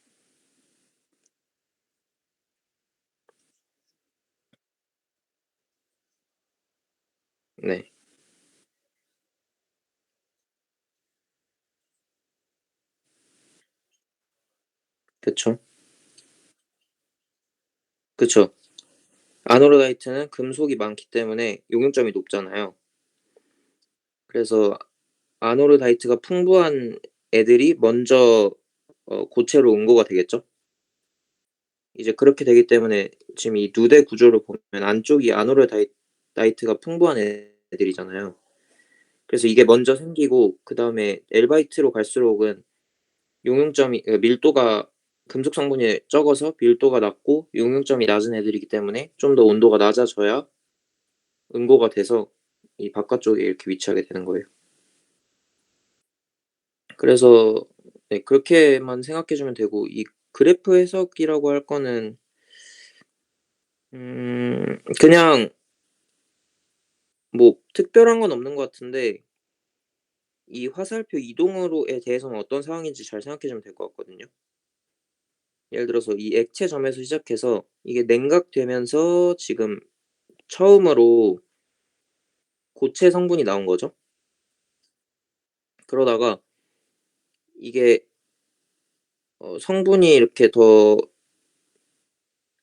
네. 그쵸. 그쵸. 아노르다이트는 금속이 많기 때문에 용융점이 높잖아요. 그래서 아노르다이트가 풍부한 애들이 먼저 고체로 응고가 되겠죠. 이제 그렇게 되기 때문에 지금 이 누대 구조를 보면 안쪽이 아노르다이트가 풍부한 애들이잖아요. 그래서 이게 먼저 생기고 그다음에 엘바이트로 갈수록은 용융점이, 밀도가, 금속 성분이 적어서 밀도가 낮고 용융점이 낮은 애들이기 때문에 좀 더 온도가 낮아져야 응고가 돼서 이 바깥쪽에 이렇게 위치하게 되는 거예요. 그래서 네 그렇게만 생각해 주면 되고 이 그래프 해석이라고 할 거는 그냥 뭐 특별한 건 없는 것 같은데 이 화살표 이동으로에 대해서는 어떤 상황인지 잘 생각해 주면 될 것 같거든요. 예를 들어서 이 액체점에서 시작해서 이게 냉각되면서 지금 처음으로 고체 성분이 나온 거죠. 그러다가 이게 성분이 이렇게 더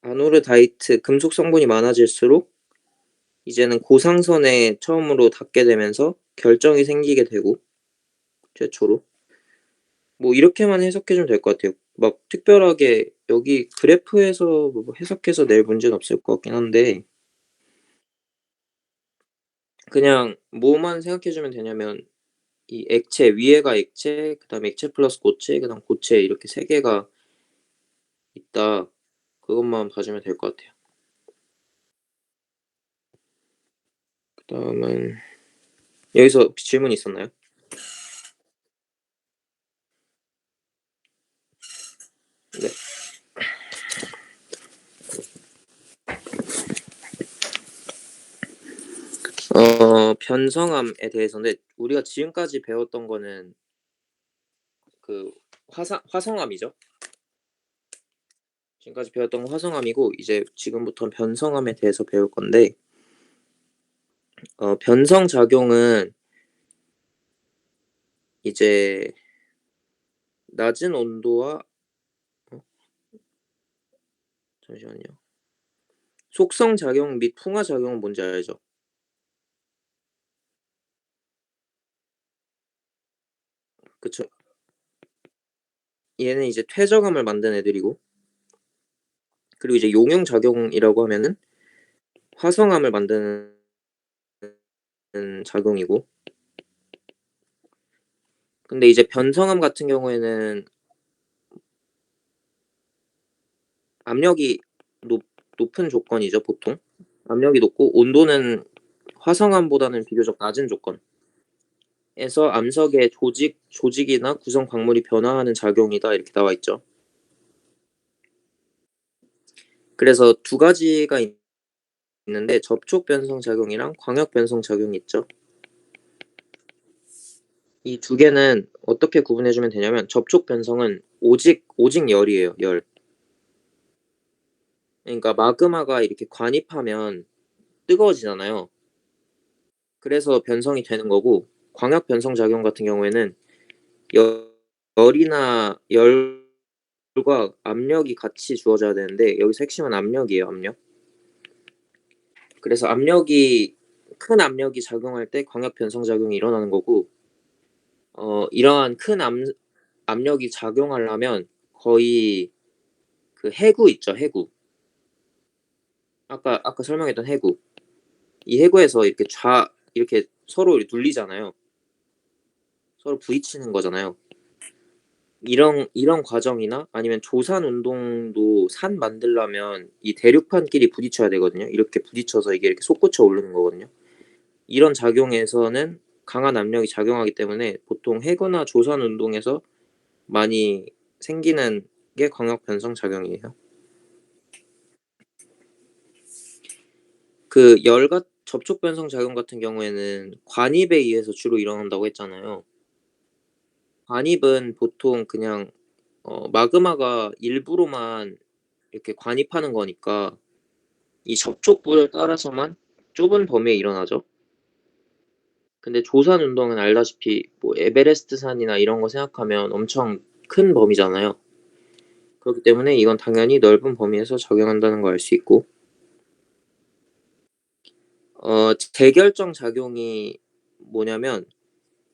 아노르다이트 금속 성분이 많아질수록 이제는 고상선에 처음으로 닿게 되면서 결정이 생기게 되고 최초로 뭐 이렇게만 해석해 주면 될 것 같아요. 막 특별하게 여기 그래프에서 뭐 해석해서 낼 문제는 없을 것 같긴 한데 그냥 뭐만 생각해 주면 되냐면 이 액체 위에가 액체 그다음에 액체 플러스 고체 그다음 고체 이렇게 세 개가 있다. 그것만 봐주면 될 것 같아요. 그다음은 여기서 혹시 질문 있었나요? 네. 변성암에 대해서인데 우리가 지금까지 배웠던 거는 그 화성암이죠. 지금까지 배웠던 건 화성암이고 이제 지금부터는 변성암에 대해서 배울 건데 변성 작용은 이제 낮은 온도와 어 잠시만요. 속성 작용 및 풍화 작용은 뭔지 알죠? 그쵸. 얘는 이제 퇴적암을 만든 애들이고 그리고 이제 용융 작용이라고 하면은 화성암을 만드는 작용이고 근데 이제 변성암 같은 경우에는 압력이 높 높은 조건이죠 보통. 압력이 높고 온도는 화성암보다는 비교적 낮은 조건에서 암석의 조직이나 구성 광물이 변화하는 작용이다 이렇게 나와 있죠. 그래서 두 가지가 있는데 접촉 변성 작용이랑 광역 변성 작용이 있죠. 이 두 개는 어떻게 구분해 주면 되냐면 접촉 변성은 오직 열이에요, 열. 그러니까 마그마가 이렇게 관입하면 뜨거워지잖아요. 그래서 변성이 되는 거고 광역 변성 작용 같은 경우에는 열 열이나 열과 압력이 같이 주어져야 되는데 여기서 핵심은 압력이에요, 압력. 그래서 큰 압력이 작용할 때 광역 변성 작용이 일어나는 거고 이러한 큰 압력이 작용하려면 거의 그 해구 있죠, 해구. 아까 설명했던 해구. 이 해구에서 이렇게 서로 눌리잖아요. 서로 부딪히는 거잖아요. 이런 과정이나 아니면 조산 운동도 산 만들려면 이 대륙판끼리 부딪혀야 되거든요. 이렇게 부딪혀서 이게 이렇게 솟구쳐 오르는 거거든요. 이런 작용에서는 강한 압력이 작용하기 때문에 보통 해구나 조산 운동에서 많이 생기는 게 광역 변성 작용이에요. 그 접촉 변성 작용 같은 경우에는 관입에 의해서 주로 일어난다고 했잖아요. 관입은 보통 그냥 마그마가 일부로만 이렇게 관입하는 거니까 이 접촉부를 따라서만 좁은 범위에 일어나죠. 근데 조산 운동은 알다시피 뭐 에베레스트 산이나 이런 거 생각하면 엄청 큰 범위잖아요. 그렇기 때문에 이건 당연히 넓은 범위에서 작용한다는 걸 알 수 있고 재결정 작용이 뭐냐면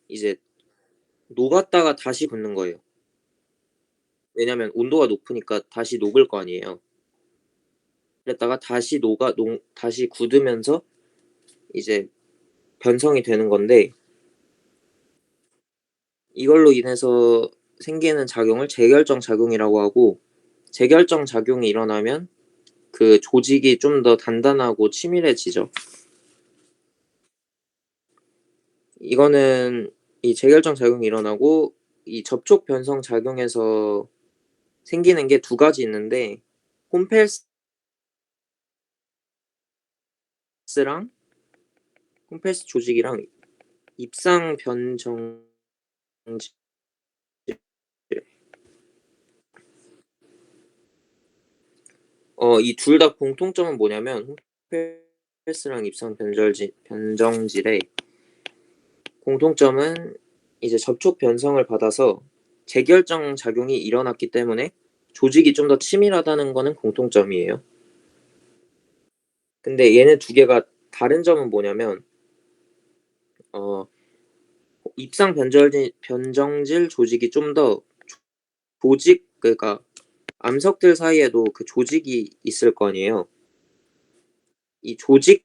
이제 녹았다가 다시 굳는 거예요. 왜냐면 온도가 높으니까 다시 녹을 거 아니에요. 그랬다가 다시 굳으면서 이제 변성이 되는 건데 이걸로 인해서 생기는 작용을 재결정 작용이라고 하고 재결정 작용이 일어나면 그 조직이 좀 더 단단하고 치밀해지죠. 이거는 이 재결정 작용이 일어나고 이 접촉 변성 작용에서 생기는 게 두 가지 있는데 홈펠스랑 홈펠스 조직이랑 입상 변정질. 이 둘 다 공통점은 뭐냐면 홈펠스랑 입상 변정질의 공통점은 이제 접촉 변성을 받아서 재결정 작용이 일어났기 때문에 조직이 좀 더 치밀하다는 거는 공통점이에요. 근데 얘네 두 개가 다른 점은 뭐냐면 어 입상 변정질 조직이 좀 더 조직, 그러니까 암석들 사이에도 그 조직이 있을 거 아니에요. 이 조직들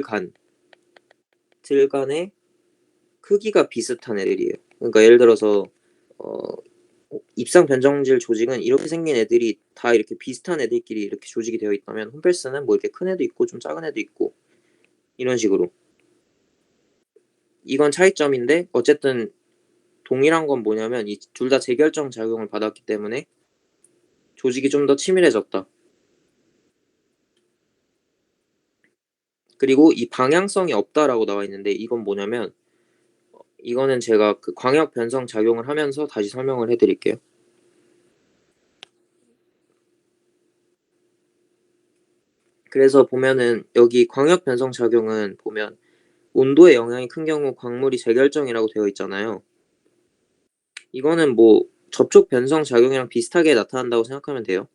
간 들 간의 크기가 비슷한 애들이에요. 그러니까 예를 들어서 어 입상 변정질 조직은 이렇게 생긴 애들이 다 이렇게 비슷한 애들끼리 이렇게 조직이 되어 있다면 홈펠스는 뭐 이렇게 큰 애도 있고 좀 작은 애도 있고 이런 식으로. 이건 차이점인데 어쨌든 동일한 건 뭐냐면 이 둘 다 재결정 작용을 받았기 때문에 조직이 좀 더 치밀해졌다. 그리고 이 방향성이 없다라고 나와 있는데 이건 뭐냐면 이거는 제가 그 광역 변성 작용을 하면서 다시 설명을 해 드릴게요. 그래서 보면은 여기 광역 변성 작용은 보면 온도의 영향이 큰 경우 광물이 재결정이라고 되어 있잖아요. 이거는 뭐 접촉 변성 작용이랑 비슷하게 나타난다고 생각하면 돼요.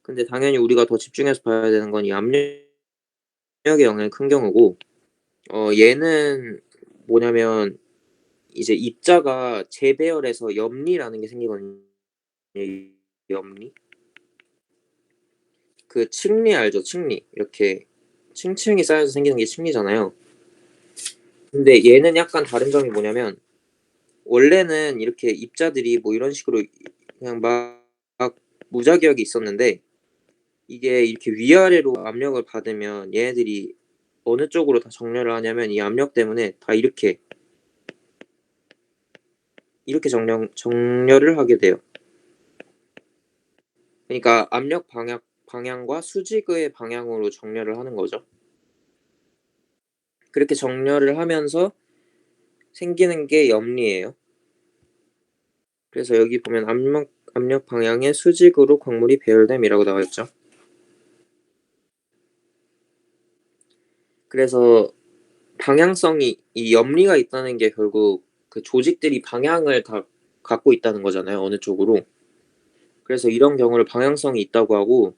근데 당연히 우리가 더 집중해서 봐야 되는 건 이 압력의 영향이 큰 경우고 얘는 뭐냐면 이제 입자가 재배열해서 염리라는 게 생기거든요. 이 염리. 그 층리 알죠? 층리. 이렇게 층층이 쌓여서 생기는 게 층리잖아요. 근데 얘는 약간 다른 점이 뭐냐면 원래는 이렇게 입자들이 뭐 이런 식으로 그냥 막 무자기하게 있었는데 이게 이렇게 위아래로 압력을 받으면 얘네들이 어느 쪽으로 다 정렬을 하냐면 이 압력 때문에 다 이렇게 정렬을 하게 돼요. 그러니까 압력 방향과 수직의 방향으로 정렬을 하는 거죠. 그렇게 정렬을 하면서 생기는 게 염리예요. 그래서 여기 보면 압력 방향의 수직으로 광물이 배열됨이라고 나와 있죠. 그래서 방향성이 이 염리가 있다는 게 결국 그 조직들이 방향을 다 갖고 있다는 거잖아요, 어느 쪽으로. 그래서 이런 경우를 방향성이 있다고 하고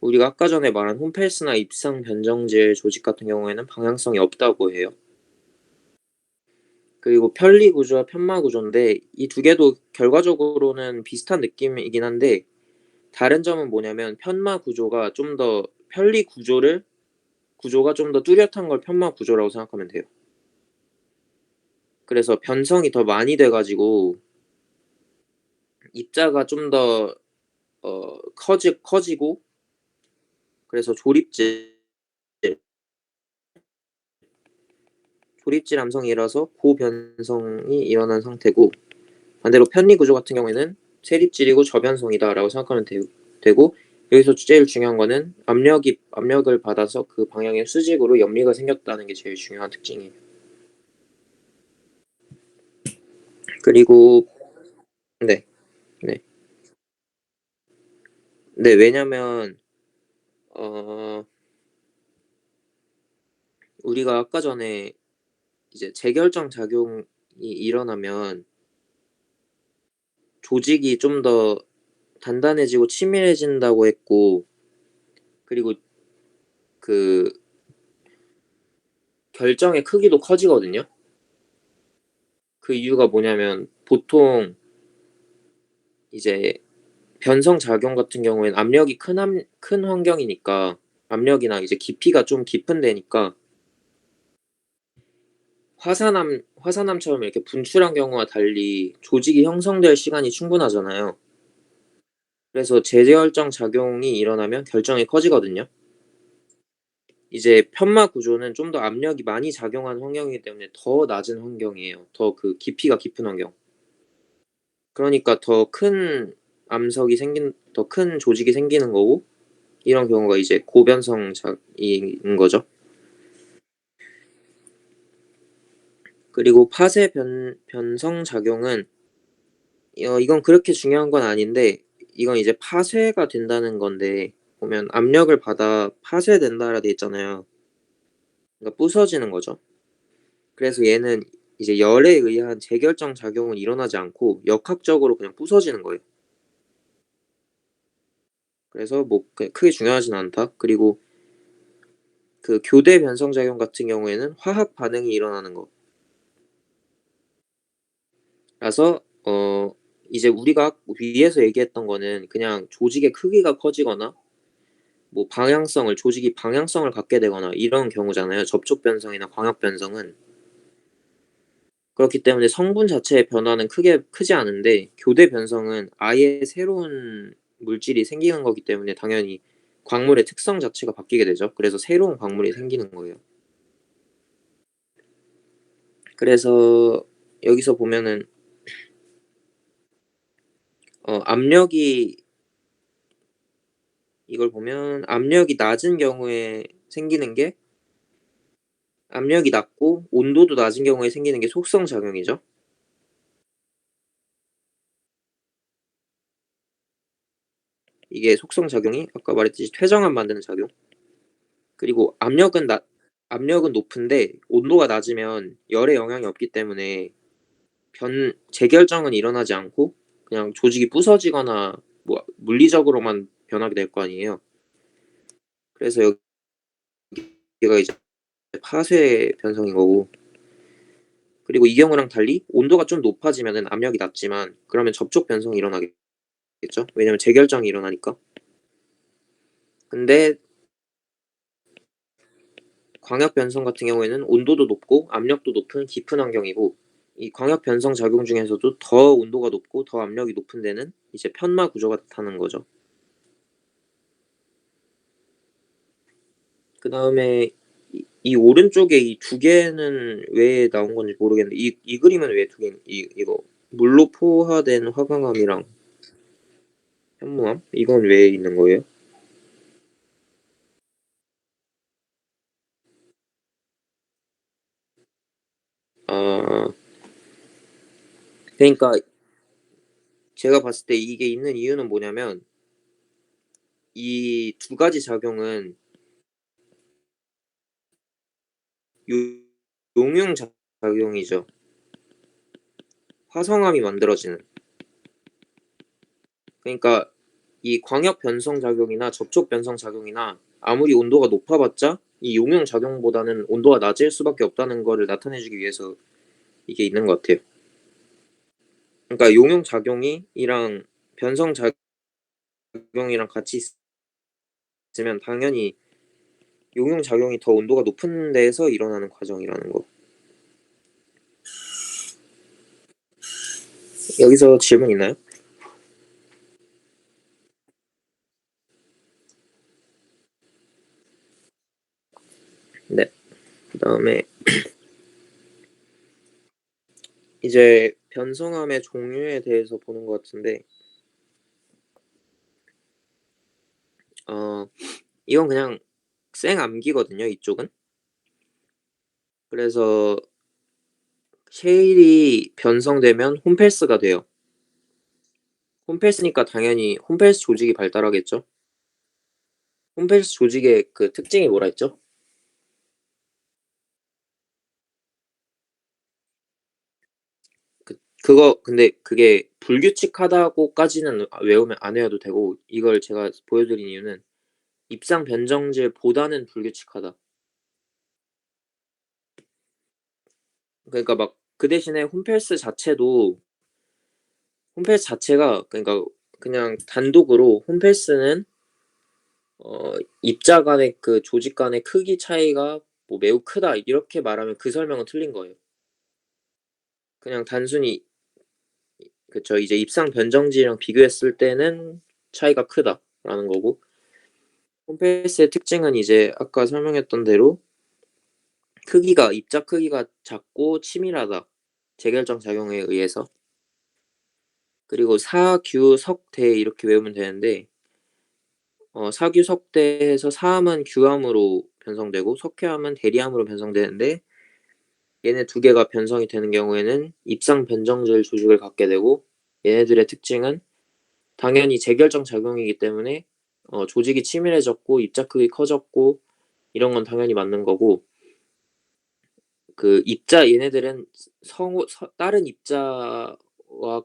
우리가 아까 전에 말한 홈펠스나 입상 변정질 조직 같은 경우에는 방향성이 없다고 해요. 그리고 편리 구조와 편마 구조인데 이 두 개도 결과적으로는 비슷한 느낌이긴 한데 다른 점은 뭐냐면 편마 구조가 좀 더 편리 구조가 좀 더 뚜렷한 걸 편마 구조라고 생각하면 돼요. 그래서 변성이 더 많이 돼 가지고 입자가 좀 더 커지고 그래서 조립질 함성이라서 고변성이 일어난 상태고 반대로 편리 구조 같은 경우에는 세립질이고 저변성이다라고 생각하면 되고 여기서 제일 중요한 거는 압력을 받아서 그 방향의 수직으로 염리가 생겼다는 게 제일 중요한 특징이에요. 그리고 네. 네. 네. 왜냐면 어 우리가 아까 전에 이제 재결정 작용이 일어나면 조직이 좀 더 단단해지고 치밀해진다고 했고 그리고 그 결정의 크기도 커지거든요. 그 이유가 뭐냐면 보통 이제 변성 작용 같은 경우에는 압력이 큰 환경이니까 압력이나 이제 깊이가 좀 깊은 데니까 화산암처럼 이렇게 분출한 경우와 달리 조직이 형성될 시간이 충분하잖아요. 그래서 재결정 작용이 일어나면 결정이 커지거든요. 이제 편막 구조는 좀 더 압력이 많이 작용하는 환경이기 때문에 더 낮은 환경이에요. 더 그 깊이가 깊은 환경. 그러니까 더 큰 암석이 생긴 더 큰 조직이 생기는 거고, 이런 경우가 이제 고변성 작인 거죠. 그리고 파쇄 변성 작용은 이건 그렇게 중요한 건 아닌데, 이건 이제 파쇄가 된다는 건데, 보면 압력을 받아 파쇄된다라 돼 있잖아요. 그러니까 부서지는 거죠. 그래서 얘는 이제 열에 의한 재결정 작용은 일어나지 않고 역학적으로 그냥 부서지는 거예요. 그래서 뭐 크게 중요하진 않다. 그리고 그 교대 변성 작용 같은 경우에는 화학 반응이 일어나는 거라서, 이제 우리가 위에서 얘기했던 거는 그냥 조직의 크기가 커지거나 뭐 조직이 방향성을 갖게 되거나 이런 경우잖아요, 접촉 변성이나 광역 변성은. 그렇기 때문에 성분 자체의 변화는 크지 않은데, 교대 변성은 아예 새로운 물질이 생기는 거기 때문에 당연히 광물의 특성 자체가 바뀌게 되죠. 그래서 새로운 광물이 생기는 거예요. 그래서 여기서 보면은 압력이 이걸 보면 압력이 낮은 경우에 생기는 게 압력이 낮고 온도도 낮은 경우에 생기는 게 속성 작용이죠. 이게 속성 작용이 아까 말했듯이 퇴정암 만드는 작용. 그리고 압력은 높은데 온도가 낮으면 열에 영향이 없기 때문에 재결정은 일어나지 않고 그냥 조직이 부서지거나 뭐 물리적으로만 변하게 될 거 아니에요. 그래서 여기가 이제 파쇄 변성인 거고, 그리고 이 경우랑 달리 온도가 좀 높아지면은 압력이 낮지만 그러면 접촉 변성이 일어나겠죠. 왜냐면 재결정이 일어나니까. 근데 광역 변성 같은 경우에는 온도도 높고 압력도 높은 깊은 환경이고, 이 광역 변성 작용 중에서도 더 온도가 높고 더 압력이 높은 데는 이제 편마 구조가 나타나는 거죠. 그다음에 이 오른쪽에 이 두 개는 왜 나온 건지 모르겠는데, 이 그림은 왜 두 개, 이거 물로 포화된 화강암이랑 현무암 이건 왜 있는 거예요? 아, 그러니까 제가 봤을 때 이게 있는 이유는 뭐냐면, 이 두 가지 작용은 요 용융 작용이죠. 화성암이 만들어지는. 그러니까 이 광역 변성 작용이나 접촉 변성 작용이나 아무리 온도가 높아봤자 이 용융 작용보다는 온도가 낮을 수밖에 없다는 거를 나타내 주기 위해서 이게 있는 것 같아요. 그러니까 용융 작용이 이랑 변성 작용이랑 같이 있으면 당연히 용융 작용이 더 온도가 높은 데에서 일어나는 과정이라는 거. 여기서 질문 있나요? 네. 그다음에 이제 변성암의 종류에 대해서 보는 것 같은데, 어 이건 그냥 생암기거든요, 이쪽은. 그래서 셰일이 변성되면 홈펠스가 돼요. 홈펠스니까 당연히 홈펠스 조직이 발달하겠죠. 홈펠스 조직의 그 특징이 뭐라 했죠? 그거 근데 그게 불규칙하다고까지는 외우면 안 외워도 되고, 이걸 제가 보여드린 이유는 입상 변정질보다는 불규칙하다. 그러니까 막 그 대신에 홈펠스 자체가, 그러니까 그냥 단독으로 홈펠스는 입자 간의 그 조직 간의 크기 차이가 뭐 매우 크다 이렇게 말하면 그 설명은 틀린 거예요. 그냥 단순히, 그쵸, 이제 입상 변정지랑 비교했을 때는 차이가 크다라는 거고, 홈페이스의 특징은 이제 아까 설명했던 대로 입자 크기가 작고 치밀하다. 재결정 작용에 의해서. 그리고 사규석대 이렇게 외우면 되는데 사규석대에서 사함은 규함으로 변성되고 석회암은 대리암으로 변성되는데 얘네 두 개가 변성이 되는 경우에는 입상 변정질 조직을 갖게 되고 얘네들의 특징은 당연히 재결정 작용이기 때문에 조직이 치밀해졌고 입자 크기 커졌고 이런 건 당연히 맞는 거고 그 입자 얘네들은 다른 입자와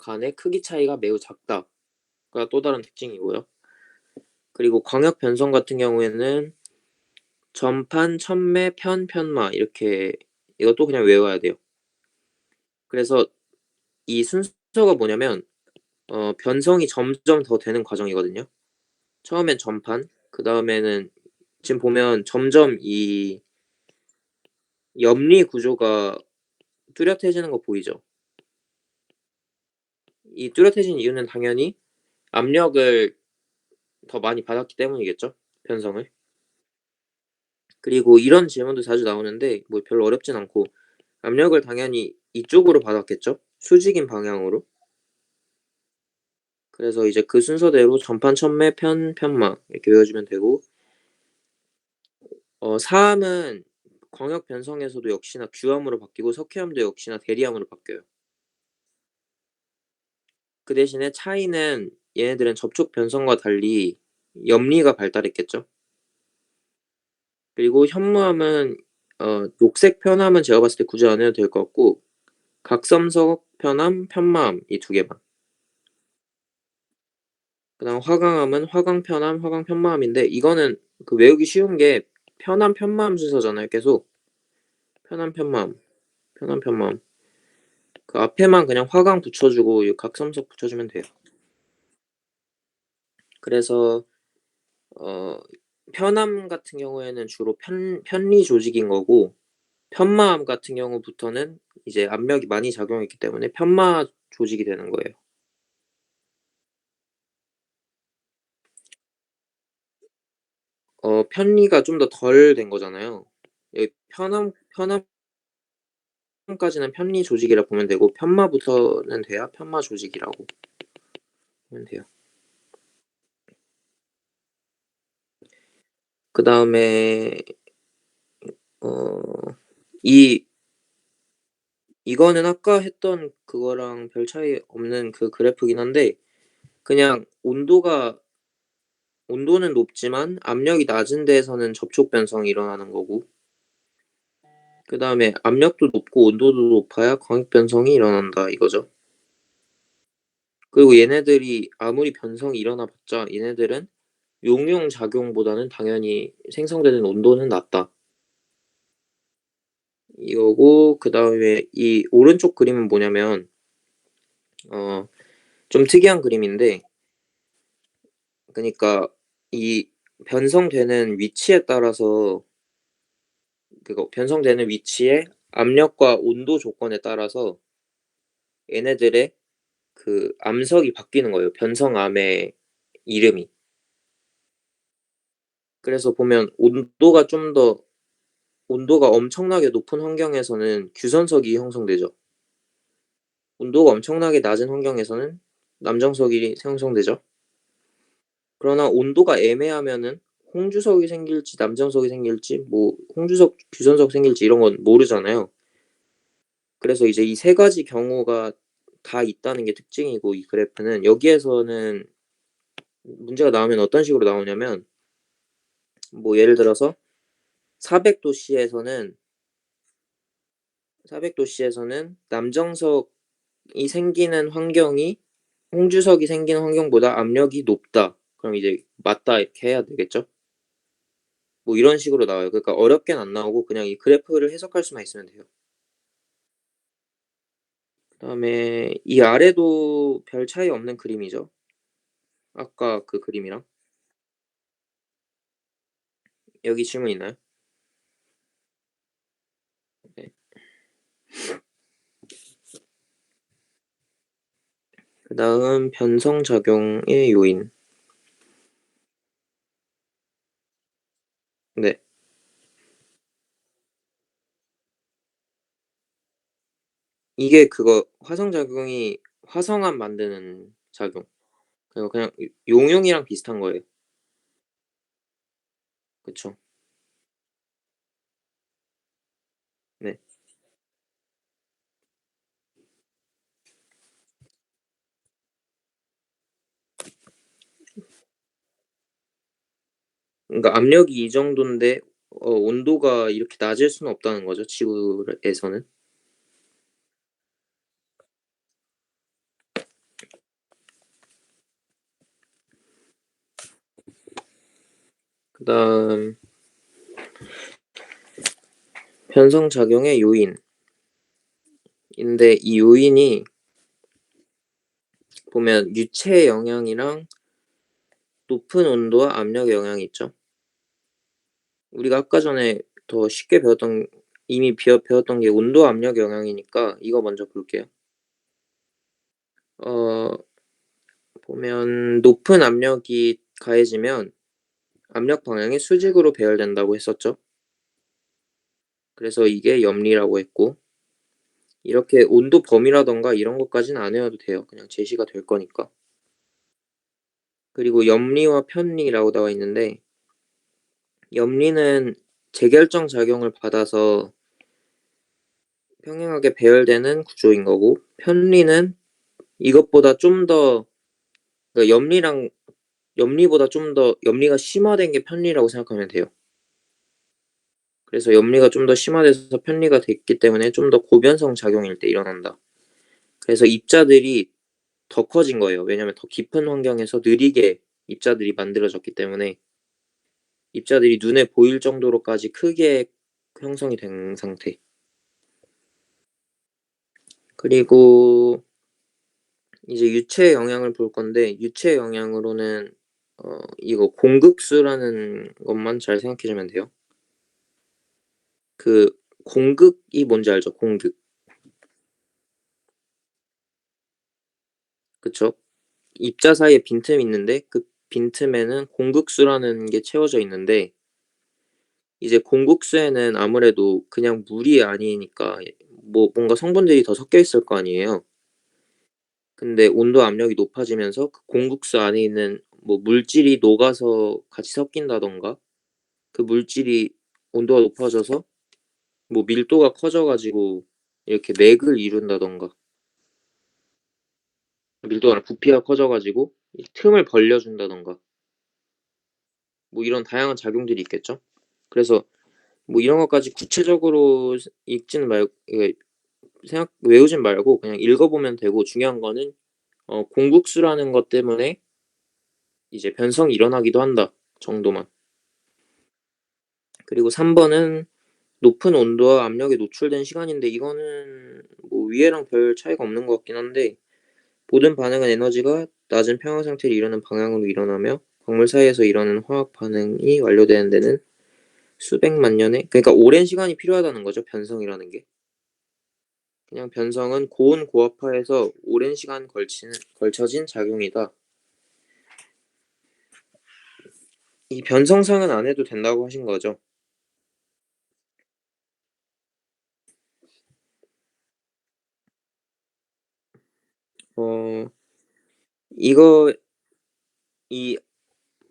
간의 크기 차이가 매우 작다가 또 다른 특징이고요. 그리고 광역 변성 같은 경우에는 전판, 천매, 편마 이렇게 이것도 그냥 외워야 돼요. 그래서 이 순서가 뭐냐면 변성이 점점 더 되는 과정이거든요. 처음엔 전판, 그다음에는 지금 보면 점점 이 염리 구조가 뚜렷해지는 거 보이죠? 이 뚜렷해진 이유는 당연히 압력을 더 많이 받았기 때문이겠죠, 변성을. 그리고 이런 질문도 자주 나오는데 뭐 별로 어렵진 않고 압력을 당연히 이쪽으로 받았겠죠? 수직인 방향으로. 그래서 이제 그 순서대로 전판, 천매, 편마 이렇게 외워주면 되고 사암은 광역 변성에서도 역시나 규암으로 바뀌고 석회암도 역시나 대리암으로 바뀌어요. 그 대신에 차이는 얘네들은 접촉 변성과 달리 염리가 발달했겠죠. 그리고 현무암은 녹색 편암은 제가 봤을 때 굳이 안 해도 될 것 같고 각섬석 편암, 편마암 이 두 개만. 그다음 화강암은 화강 편암, 화강 편마암인데 이거는 그 외우기 쉬운 게 편암, 편마암 순서잖아요, 계속. 편암, 편마암, 편암, 편마암. 그 앞에만 그냥 화강 붙여주고 이 각섬석 붙여주면 돼요. 그래서 어 편암 같은 경우에는 주로 편리 조직인 거고 편마암 같은 경우부터는 이제 압력이 많이 작용했기 때문에 편마 조직이 되는 거예요. 편리가 좀 더 덜 된 거잖아요. 편암까지는 편리 조직이라 보면 되고 편마부터는 돼야 편마 조직이라고 보면 돼요. 그다음에 어 이 이거는 아까 했던 그거랑 별 차이 없는 그 그래프긴 한데 그냥 온도는 높지만 압력이 낮은 데에서는 접촉 변성이 일어나는 거고 그다음에 압력도 높고 온도도 높아야 광역 변성이 일어난다 이거죠. 그리고 얘네들이 아무리 변성이 일어나 봤자 얘네들은 용융 작용보다는 당연히 생성되는 온도는 낮다. 이거고 그다음에 이 오른쪽 그림은 뭐냐면 어 좀 특이한 그림인데 그니까 이 변성되는 위치에 따라서 그거 변성되는 위치에 압력과 온도 조건에 따라서 얘네들의 그 암석이 바뀌는 거예요, 변성암의 이름이. 그래서 보면 온도가 엄청나게 높은 환경에서는 규선석이 형성되죠. 온도가 엄청나게 낮은 환경에서는 남정석이 형성되죠. 그러나 온도가 애매하면은 홍주석이 생길지 남정석이 생길지 뭐 홍주석, 규선석 생길지 이런 건 모르잖아요. 그래서 이제 이 세 가지 경우가 다 있다는 게 특징이고 이 그래프는 여기에서는 문제가 나오면 어떤 식으로 나오냐면 뭐 예를 들어서 400도 C에서는 400도 C에서는 남정석이 생기는 환경이 홍주석이 생기는 환경보다 압력이 높다. 그럼 이제 맞다 이렇게 해야 되겠죠? 뭐 이런 식으로 나와요. 그러니까 어렵게는 안 나오고 그냥 이 그래프를 해석할 수만 있으면 돼요. 그다음에 이 아래도 별 차이 없는 그림이죠. 아까 그 그림이랑. 여기 질문 있나요? 네. 그다음 변성작용의 요인. 네. 이게 그거 화성작용이 화성암 만드는 작용. 그냥 용융이랑 비슷한 거예요. 그쵸. 네. 그러니까 압력이 이 정도인데 온도가 이렇게 낮을 수는 없다는 거죠, 지구에서는. 그다음 편성작용의 요인인데 이 요인이 보면 유체의 영향이랑 높은 온도와 압력의 영향이 있죠. 우리가 아까 전에 더 쉽게 배웠던 이미 배웠던 게 온도 압력의 영향이니까 이거 먼저 볼게요. 어 보면 높은 압력이 가해지면 압력 방향이 수직으로 배열된다고 했었죠. 그래서 이게 염리라고 했고 이렇게 온도 범위라든가 이런 것까지는 안 외워도 돼요. 그냥 제시가 될 거니까. 그리고 염리와 편리라고 나와 있는데 염리는 재결정 작용을 받아서 평행하게 배열되는 구조인 거고 편리는 이것보다 좀 더 그러니까 염리보다 좀 더 염리가 심화된 게 편리라고 생각하면 돼요. 그래서 염리가 좀 더 심화돼서 편리가 됐기 때문에 좀 더 고변성 작용일 때 일어난다. 그래서 입자들이 더 커진 거예요. 왜냐하면 더 깊은 환경에서 느리게 입자들이 만들어졌기 때문에 입자들이 눈에 보일 정도로까지 크게 형성이 된 상태. 그리고 이제 유체의 영향을 볼 건데 유체의 영향으로는 이거 공극수라는 것만 잘 생각해 주면 돼요. 그 공극이 뭔지 알죠? 공극. 그쵸? 입자 사이에 빈틈이 있는데 그 빈틈에는 공극수라는 게 채워져 있는데 이제 공국수에는 아무래도 그냥 물이 아니니까 뭐 뭔가 성분들이 더 섞여 있을 거 아니에요. 근데 온도 압력이 높아지면서 그 공국수 안에 있는 뭐 물질이 녹아서 같이 섞인다든가 그 물질이 온도가 높아져서 뭐 밀도가 커져 가지고 이렇게 맥을 이룬다든가 밀도가 아니라 부피가 커져 가지고 이 틈을 벌려 준다든가 뭐 이런 다양한 작용들이 있겠죠. 그래서 뭐 이런 것까지 구체적으로 읽지는 말고 이게 생각 외우진 말고 그냥 읽어 보면 되고 중요한 거는 공국수라는 것 때문에 이제 변성이 일어나기도 한다 정도만. 그리고 3 번은 높은 온도와 압력에 노출된 시간인데 이거는 뭐 위에랑 별 차이가 없는 것 같긴 한데 모든 반응은 에너지가 낮은 평형 상태를 이루는 방향으로 일어나며 광물 사이에서 일어나는 화학 반응이 완료되는 데는 수백만 년의 그러니까 오랜 시간이 필요하다는 거죠 변성이라는 게. 그냥 변성은 고온 고압하에서 오랜 시간 걸쳐진 작용이다. 이 변성상은 안 해도 된다고 하신 거죠? 어 이거 이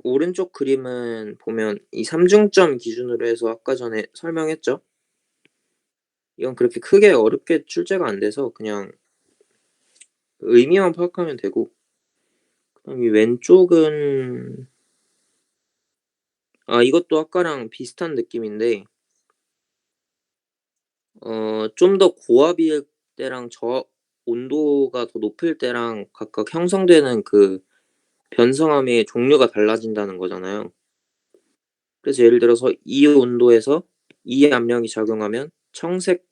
오른쪽 그림은 보면 이 삼중점 기준으로 해서 아까 전에 설명했죠? 이건 그렇게 크게 어렵게 출제가 안 돼서 그냥 의미만 파악하면 되고 그다음 이 왼쪽은 이것도 아까랑 비슷한 느낌인데 좀 더 고압일 때랑 온도가 더 높을 때랑 각각 형성되는 그 변성함의 종류가 달라진다는 거잖아요. 그래서 예를 들어서 이 온도에서 이 압력이 작용하면 청색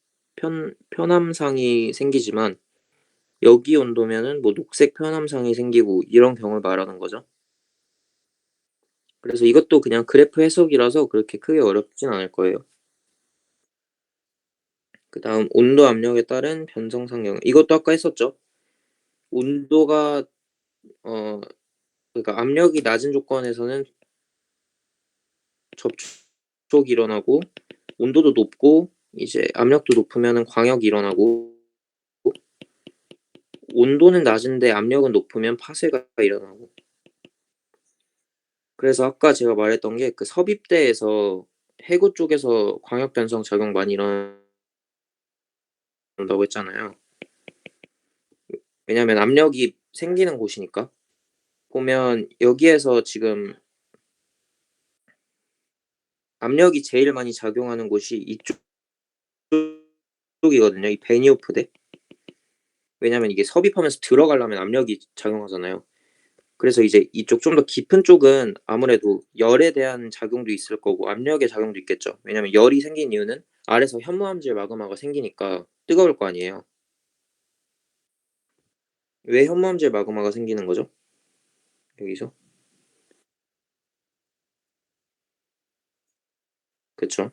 편암상이 생기지만 여기 온도면은 뭐 녹색 편암상이 생기고 이런 경우를 말하는 거죠. 그래서 이것도 그냥 그래프 해석이라서 그렇게 크게 어렵진 않을 거예요. 그다음 온도 압력에 따른 변성상 영향 이것도 아까 했었죠. 온도가 어 그러니까 압력이 낮은 조건에서는 접촉 접촉이 일어나고 온도도 높고 이제 압력도 높으면은 광역이 일어나고 온도는 낮은데 압력은 높으면 파쇄가 일어나고. 그래서 아까 제가 말했던 게 그 섭입대에서 해구 쪽에서 광역 변성 작용 많이 일어난다고 했잖아요. 왜냐하면 압력이 생기는 곳이니까. 보면 여기에서 지금 압력이 제일 많이 작용하는 곳이 이쪽이거든요. 이 베니오프대. 왜냐면 이게 섭입하면서 들어가려면 압력이 작용하잖아요. 그래서 이제 이쪽 좀 더 깊은 쪽은 아무래도 열에 대한 작용도 있을 거고 압력의 작용도 있겠죠. 왜냐면 열이 생긴 이유는 아래에서 현무암질 마그마가 생기니까 뜨거울 거 아니에요. 왜 현무암질 마그마가 생기는 거죠? 여기서? 그쵸?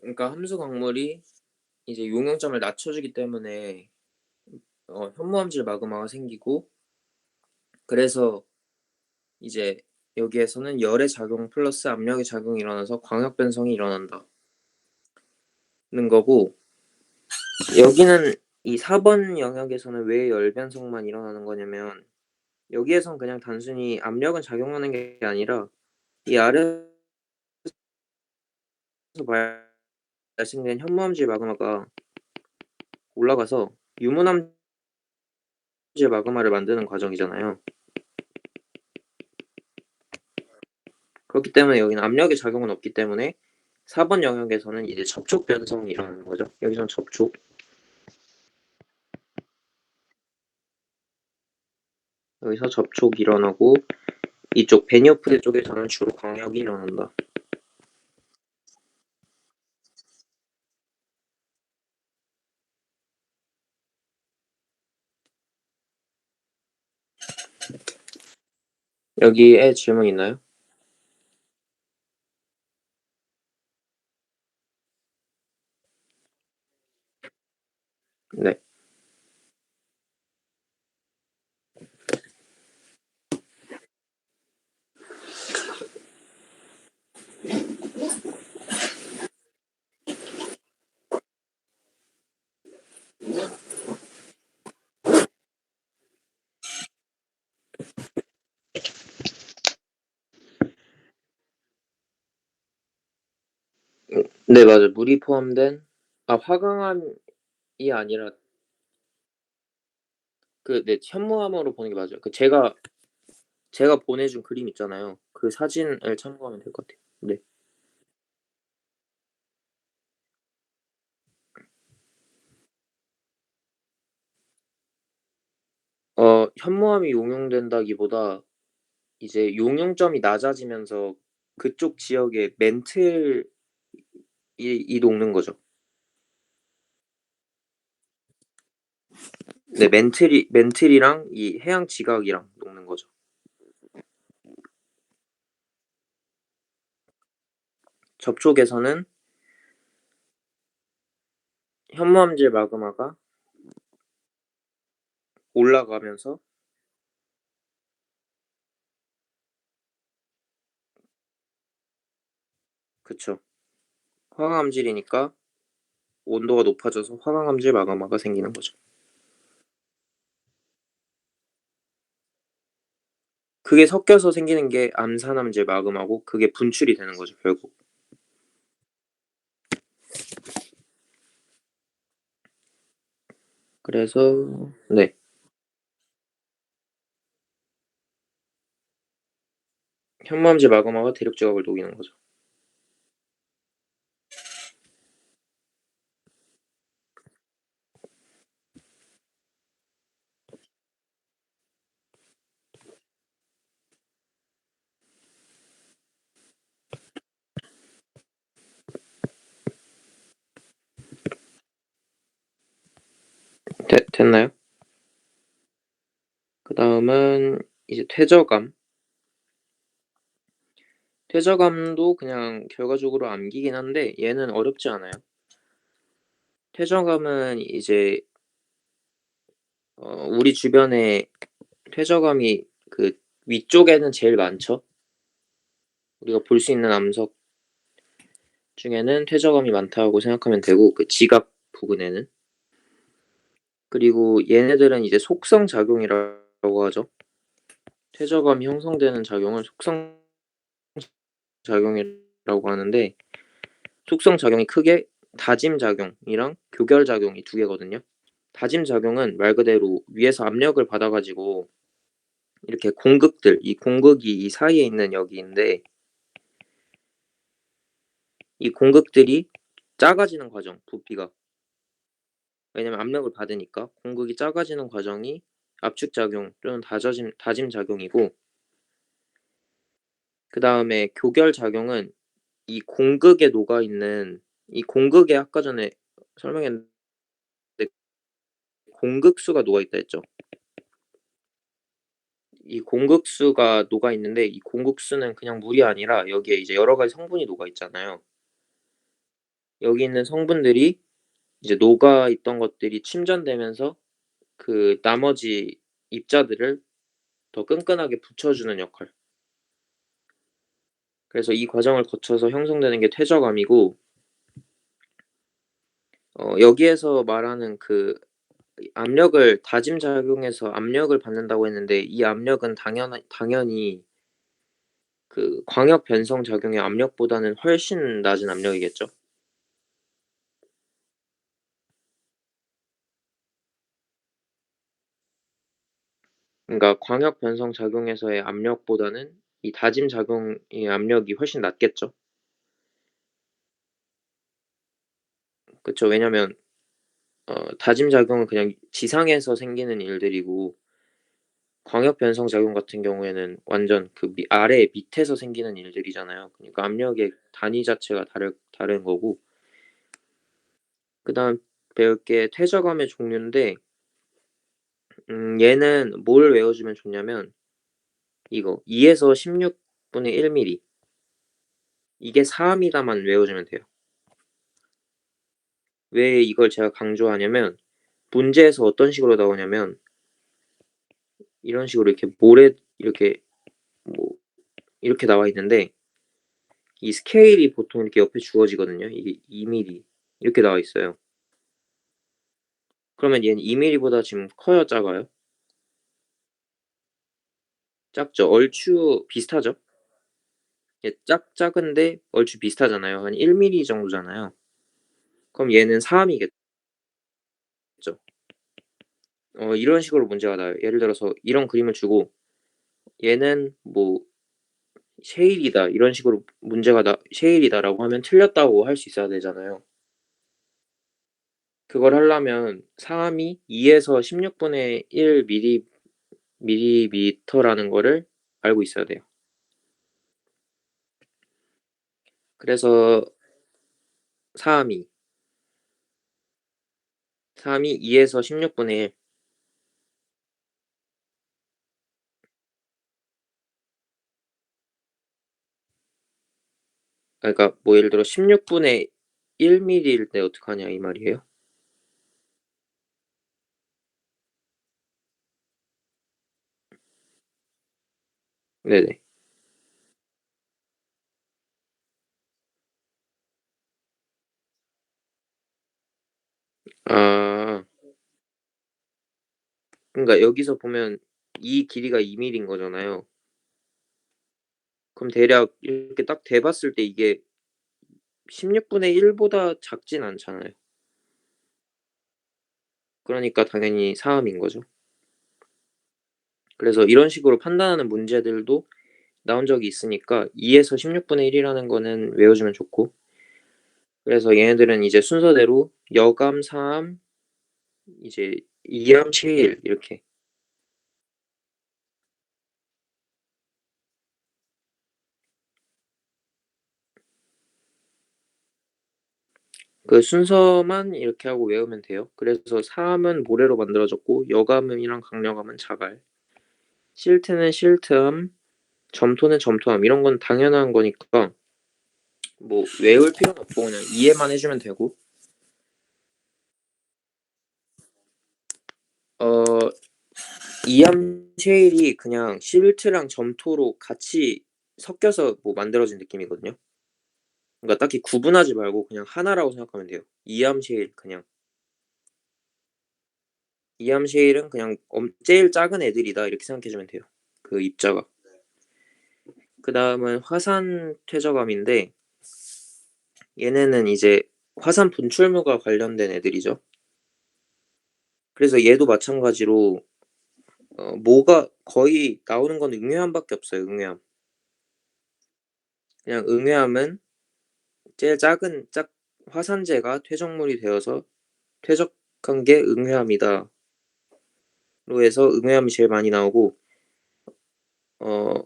그러니까 함수 광물이 이제 용영점을 낮춰주기 때문에 현무암질 마그마가 생기고 그래서 이제 여기에서는 열의 작용 플러스 압력의 작용이 일어나서 광역 변성이 일어난다는 거고 여기는 이 4번 영역에서는 왜 열 변성만 일어나는 거냐면 여기에선 그냥 단순히 압력은 작용하는 게 아니라 이 아래에서 발생된 현무암질 마그마가 올라가서 유문암질 마그마를 만드는 과정이잖아요. 그렇기 때문에 여기는 압력의 작용은 없기 때문에 4번 영역에서는 이제 접촉 변성이 일어나는 거죠. 여기선 접촉. 여기서 접촉이 일어나고 이쪽 베니오프드 쪽에서는 주로 광역이 일어난다. 여기에 질문 있나요? 네. 네, 맞아요. 물이 포함된 화강암이 아니라 네, 현무암으로 보는 게 맞아요. 제가 보내준 그림 있잖아요. 그 사진을 참고하면 될 것 같아요. 네. 현무암이 용용된다기보다 이제 용용점이 낮아지면서 그쪽 지역에 멘틀이 녹는 거죠. 네, 멘틀이랑 이 해양 지각이랑 녹는 거죠. 접촉에서는 현무암질 마그마가 올라가면서 그쵸. 화강암질이니까 온도가 높아져서 화강암질 마그마가 생기는 거죠. 그게 섞여서 생기는 게 암산암질 마그마고 그게 분출이 되는 거죠, 결국. 그래서 네. 현무암질 마그마가 대륙 지각을 녹이는 거죠. 됐나요? 그다음은 이제 퇴저감. 퇴저감도 그냥 결과적으로 암기긴 한데 얘는 어렵지 않아요. 퇴저감은 이제 우리 주변에 퇴저감이 그 위쪽에는 제일 많죠. 우리가 볼 수 있는 암석 중에는 퇴저감이 많다고 생각하면 되고 그 지각 부근에는. 그리고 얘네들은 이제 속성 작용이라고 하죠. 퇴저감이 형성되는 작용을 속성 작용이라고 하는데 속성 작용이 크게 다짐 작용이랑 교결 작용이 두 개거든요. 다짐 작용은 말 그대로 위에서 압력을 받아 가지고 이렇게 공극들, 이 공극이 이 사이에 있는 여기인데 이 공극들이 작아지는 과정, 부피가. 왜냐면 압력을 받으니까 공극이 작아지는 과정이 압축 작용 또는 다짐 작용이고 그다음에 교결 작용은 이 공극에 녹아 있는 이 공극에 아까 전에 설명했는데 공극수가 녹아 있다 했죠. 이 공극수가 녹아 있는데 이 공극수는 그냥 물이 아니라 여기에 이제 여러 가지 성분이 녹아 있잖아요. 여기 있는 성분들이 이제 녹아 있던 것들이 침전되면서 그 나머지 입자들을 더 끈끈하게 붙여주는 역할. 그래서 이 과정을 거쳐서 형성되는 게 퇴적암이고 여기에서 말하는 그 압력을 다짐 작용해서 압력을 받는다고 했는데 이 압력은 당연히 그 광역 변성 작용의 압력보다는 훨씬 낮은 압력이겠죠. 그러니까 광역 변성 작용에서의 압력보다는 이 다짐 작용의 압력이 훨씬 낮겠죠. 그쵸. 왜냐면 다짐 작용은 그냥 지상에서 생기는 일들이고 광역 변성 작용 같은 경우에는 완전 그 아래 밑에서 생기는 일들이잖아요. 그러니까 압력의 단위 자체가 다른 거고 그다음 배울 게 퇴적암의 종류인데 얘는 뭘 외워주면 좋냐면 이거 2에서 16분의 1 밀리 이게 4암이다만 외워주면 돼요. 왜 이걸 제가 강조하냐면 문제에서 어떤 식으로 나오냐면 이런 식으로 이렇게 모래 이렇게 뭐 이렇게 나와 있는데 이 스케일이 보통 이렇게 옆에 주어지거든요. 이게 2 밀리 이렇게 나와 있어요. 그러면 얘는 2 밀리보다 지금 커요, 작아요? 작죠. 얼추 비슷하죠? 얘 작은데 얼추 비슷하잖아요. 한 1 밀리 정도잖아요. 그럼 얘는 4암이겠죠. 이런 식으로 문제가 나와요. 예를 들어서 이런 그림을 주고 얘는 뭐 셰일이다 이런 식으로 문제가 셰일이다라고 하면 틀렸다고 할 수 있어야 되잖아요. 그걸 하려면 사암이 2에서 16분의 1 밀리미터라는 거를 알고 있어야 돼요. 그래서 사암이 2에서 16분의 1 그러니까 뭐 예를 들어 16분의 1 밀리일 때 어떡하냐 이 말이에요? 네네. 아. 그러니까 여기서 보면 이 길이가 2 밀리인 거잖아요. 그럼 대략 이렇게 딱 대 봤을 때 이게 16분의 1 보다 작진 않잖아요. 그러니까 당연히 사암인 거죠. 그래서 이런 식으로 판단하는 문제들도 나온 적이 있으니까 2에서 16분의 1 이라는 거는 외워주면 좋고 그래서 얘네들은 이제 순서대로 여감, 사암, 이제 이암, 시일 이렇게 그 순서만 이렇게 하고 외우면 돼요. 그래서 사암은 모래로 만들어졌고 여감이랑 강력암은 자갈 실트는 실트함, 점토는 점토함 이런 건 당연한 거니까 뭐 외울 필요는 없고 그냥 이해만 해주면 되고 어 이암 쉐일이 그냥 실트랑 점토로 같이 섞여서 뭐 만들어진 느낌이거든요. 그러니까 딱히 구분하지 말고 그냥 하나라고 생각하면 돼요. 이암 쉐일 그냥. 이암 쉐일은 그냥 제일 작은 애들이다 이렇게 생각해 주면 돼요. 그 입자가. 그다음은 화산 퇴적암인데 얘네는 이제 화산 분출물과 관련된 애들이죠. 그래서 얘도 마찬가지로 뭐가 거의 나오는 건 응외암밖에 없어요. 응외암. 그냥 응외암은 제일 작은 화산재가 퇴적물이 되어서 퇴적한 게 응외암이다로 해서 응외암이 제일 많이 나오고 어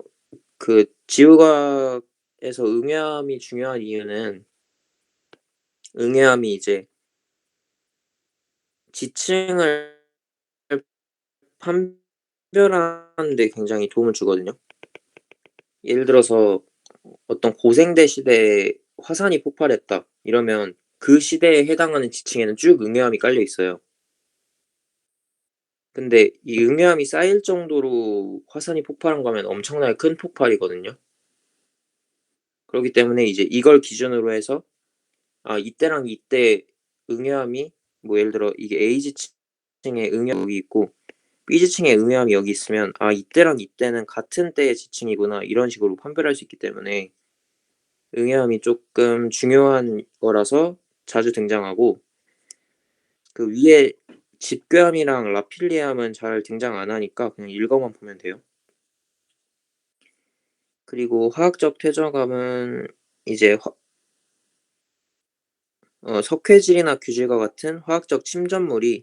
그 지구과학에서 응외암이 중요한 이유는 응외암이 이제 지층을 판별하는 데 굉장히 도움을 주거든요. 예를 들어서 어떤 고생대 시대에 화산이 폭발했다 이러면 그 시대에 해당하는 지층에는 쭉 응외암이 깔려 있어요. 근데 이 응외암이 쌓일 정도로 화산이 폭발한 거면 엄청나게 큰 폭발이거든요. 그렇기 때문에 이제 이걸 기준으로 해서 아 이때랑 이때 응외암이 뭐 예를 들어 이게 A 지층에 응외암이 여기 있고 B 지층에 응외암이 여기 있으면 '아 이때랑 이때는 같은 때의 지층이구나.' 이런 식으로 판별할 수 있기 때문에 응애함이 쪼끔 중요한 거라서 자주 등장하고 그 위에 집괴함이랑 라필리함은 잘 등장 안 하니까 그냥 읽어만 보면 돼요. 그리고 화학적 퇴적암은 이제 석회질이나 규질과 같은 화학적 침전물이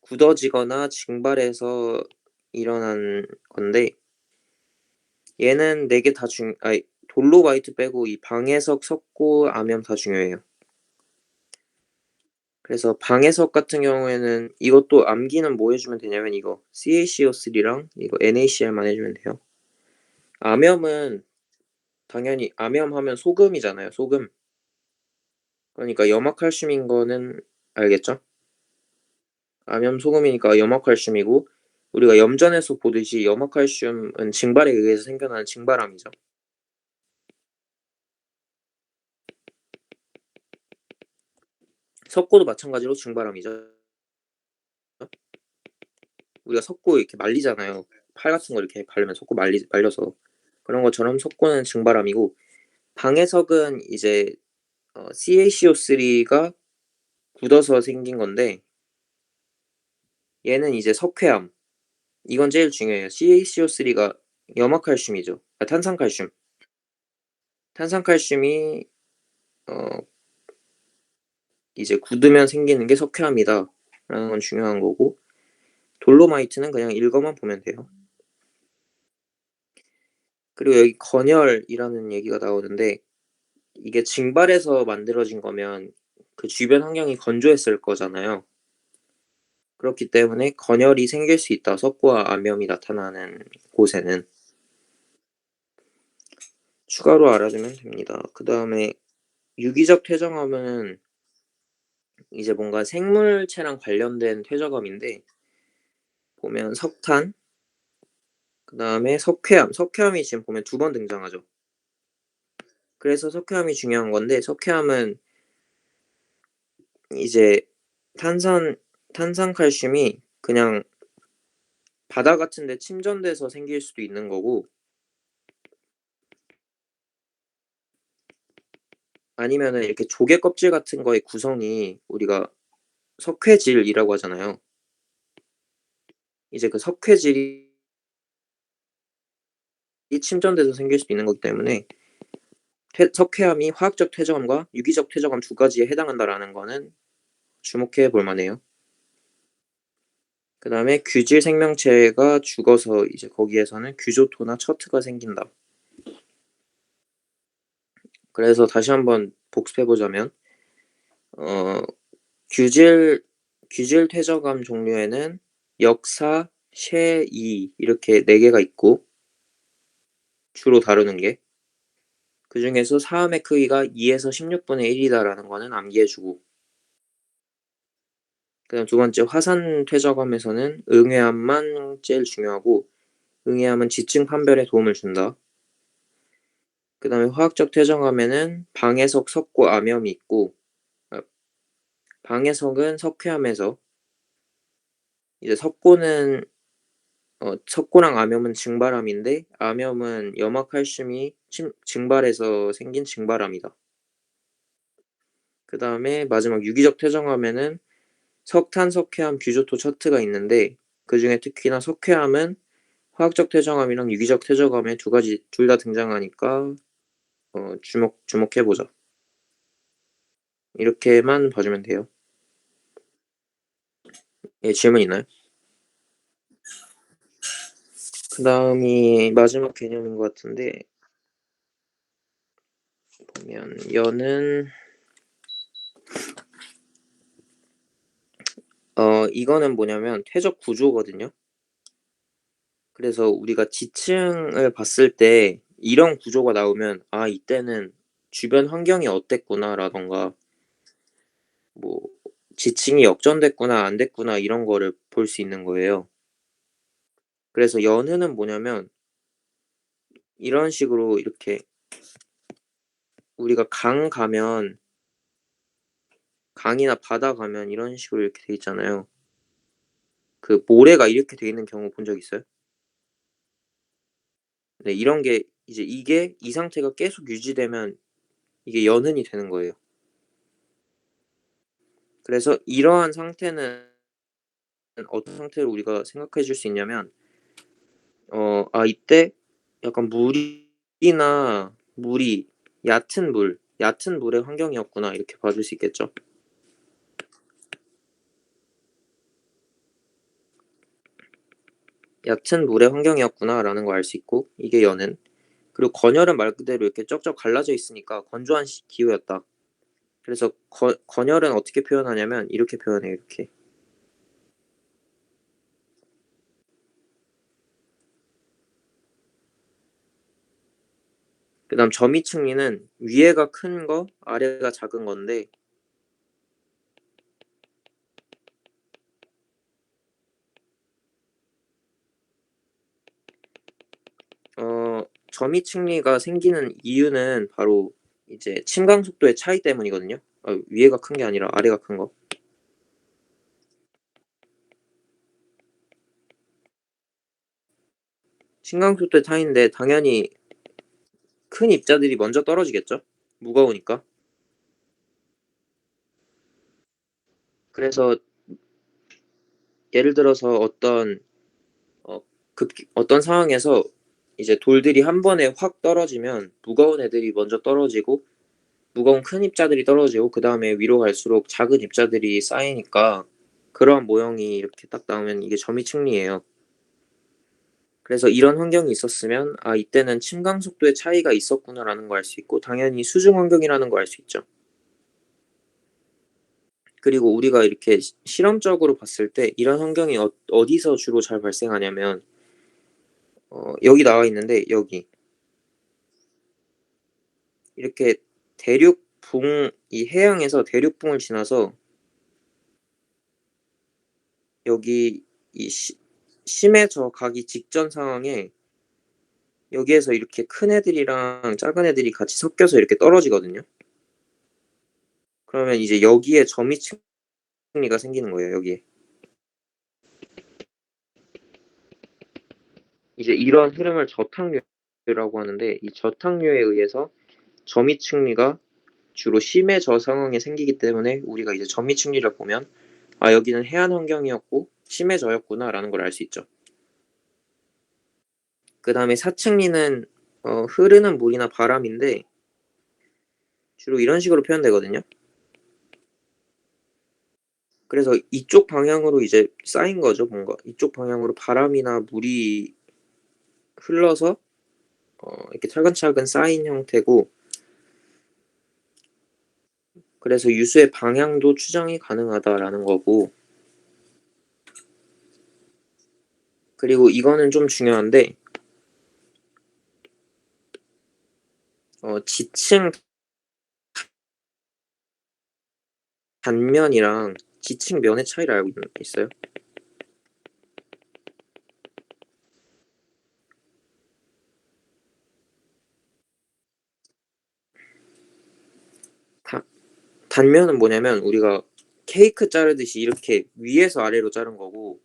굳어지거나 증발해서 일어난 건데 얘는 4개 다 돌로바이트 빼고 이 방해석, 석고, 암염 다 중요해요. 그래서 방해석 같은 경우에는 이것도 암기는 뭐 해 주면 되냐면 이거 CaCO3랑 이거 NaCl만 해 주면 돼요. 암염은 당연히 암염하면 소금이잖아요, 소금. 그러니까 염화칼슘인 거는 알겠죠? 암염 소금이니까 염화칼슘이고 우리가 염전에서 보듯이 염화칼슘은 증발에 의해서 생겨나는 증발암이죠. 석고도 마찬가지로 증발암이죠. 우리가 석고 이렇게 말리잖아요. 팔 같은 거 이렇게 바르면 석고 말려서. 그런 것처럼 석고는 증발암이고 방해석은 이제 CaCO3가 굳어서 생긴 건데 얘는 이제 석회암. 이건 제일 중요해요. CaCO3가 염화칼슘이죠. 탄산칼슘. 탄산칼슘이 어 이제 굳으면 생기는 게 석회암이다라는 건 중요한 거고 돌로마이트는 그냥 읽어만 보면 돼요. 그리고 여기 건열이라는 얘기가 나오는데 이게 증발해서 만들어진 거면 그 주변 환경이 건조했을 거잖아요. 그렇기 때문에 건열이 생길 수 있다. 석고와 암염이 나타나는 곳에는. 추가로 알아두면 됩니다. 그다음에 유기적 퇴적암은 이제 뭔가 생물체랑 관련된 퇴적암인데 보면 석탄 그다음에 석회암, 석회암이 지금 보면 2번 등장하죠. 그래서 석회암이 중요한 건데 석회암은 이제 탄산 탄산칼슘이 그냥 바다 같은 데 침전돼서 생길 수도 있는 거고 아니면은 이렇게 조개 껍질 같은 거의 구성이 우리가 석회질이라고 하잖아요. 이제 그 석회질이 침전돼서 생길 수도 있는 거기 때문에 석회암이 화학적 퇴적암과 유기적 퇴적암 2가지에 해당한다라는 거는 주목해 볼 만해요. 그다음에 규질 생명체가 죽어서 이제 거기에서는 규조토나 처트가 생긴다. 그래서 다시 한번 복습해 보자면 어 규질 퇴적암 종류에는 역사, 셰, 이 이렇게 4개가 있고 주로 다루는 게 그중에서 사음의 크기가 2에서 16분의 1이다라는 거는 암기해 주고 그다음 두 번째 화산 퇴적함에서는 응애함만 제일 중요하고 응애함은 지층 판별에 도움을 준다. 그다음에 화학적 퇴적함에는 방해석, 석고, 암염이 있고 방해석은 석회암에서 이제 석고는 석고랑 암염은 증발암인데 암염은 염화칼슘이 증발해서 생긴 증발암이다. 그다음에 마지막 유기적 퇴적함에는 석탄, 석회암, 규조토, 처트가 있는데 그중에 특히나 석회암은 화학적 퇴적함이랑 유기적 퇴적함에 두 가지 둘 다 등장하니까 주목해 보자. 이렇게만 봐주면 돼요. 예, 질문 있나요? 그다음이 마지막 개념인 것 같은데 보면 연은 이거는 뭐냐면 퇴적 구조거든요. 그래서 우리가 지층을 봤을 때 이런 구조가 나오면 '아 이때는 주변 환경이 어땠구나.'라든가 뭐 '지층이 역전됐구나. 안 됐구나.' 이런 거를 볼 수 있는 거예요. 그래서 연흐는 뭐냐면 이런 식으로 이렇게 우리가 강 가면 강이나 바다 가면 이런 식으로 이렇게 돼 있잖아요. 그 모래가 이렇게 돼 있는 경우 본 적 있어요? 네, 이런 게 이제 이게 이 상태가 계속 유지되면 이게 연흔이 되는 거예요. 그래서 이러한 상태는 어떤 상태를 우리가 생각해 줄 수 있냐면 이때 약간 물이 얕은 물의 환경이었구나 이렇게 봐줄 수 있겠죠. 얕은 물의 환경이었구나라는 걸 알 수 있고 이게 연은. 그리고 건열은 말 그대로 이렇게 쩍쩍 갈라져 있으니까 건조한 기후였다. 그래서 건열은 어떻게 표현하냐면 이렇게 표현해요. 이렇게. 그다음 점이층리는 위에가 큰 거, 아래가 작은 건데 점이층리가 생기는 이유는 바로 이제 침강 속도의 차이 때문이거든요. 위에가 큰 게 아니라 아래가 큰 거. 침강 속도의 차이인데 당연히 큰 입자들이 먼저 떨어지겠죠. 무거우니까. 그래서 예를 들어서 어 어떤 상황에서 이제 돌들이 한 번에 확 떨어지면 무거운 애들이 먼저 떨어지고 무거운 큰 입자들이 떨어지고 그다음에 위로 갈수록 작은 입자들이 쌓이니까 그러한 모형이 이렇게 딱 나오면 이게 점이층리예요. 그래서 이런 환경이 있었으면 '아 이때는 침강 속도의 차이가 있었구나.'라는 걸 알 수 있고 당연히 수중 환경이라는 걸 알 수 있죠. 그리고 우리가 이렇게 실험적으로 봤을 때 이런 환경이 어디서 주로 잘 발생하냐면 여기 나와 있는데 여기 이렇게 대륙붕 이 해양에서 대륙붕을 지나서 여기 이 심해져 가기 직전 상황에 여기에서 이렇게 큰 애들이랑 작은 애들이 같이 섞여서 이렇게 떨어지거든요. 그러면 이제 여기에 점이층리가 생기는 거예요, 여기에. 이제 이런 흐름을 저탁류라고 하는데 이 저탁류에 의해서 점이층리가 주로 심해져 상황에 생기기 때문에 우리가 이제 점이층리를 보면 '아 여기는 해안 환경이었고 심해져였구나.'라는 걸 알 수 있죠. 그다음에 사층리는 흐르는 물이나 바람인데 주로 이런 식으로 표현되거든요. 그래서 이쪽 방향으로 이제 쌓인 거죠 뭔가. 이쪽 방향으로 바람이나 물이 흘러서 이렇게 차근차근 쌓인 형태고 그래서 유수의 방향도 추정이 가능하다라는 거고 그리고 이거는 좀 중요한데 지층 단면이랑 지층 면의 차이를 알고 있어요? 다, 단면은 뭐냐면 우리가 케이크 자르듯이 이렇게 위에서 아래로 자른 거고,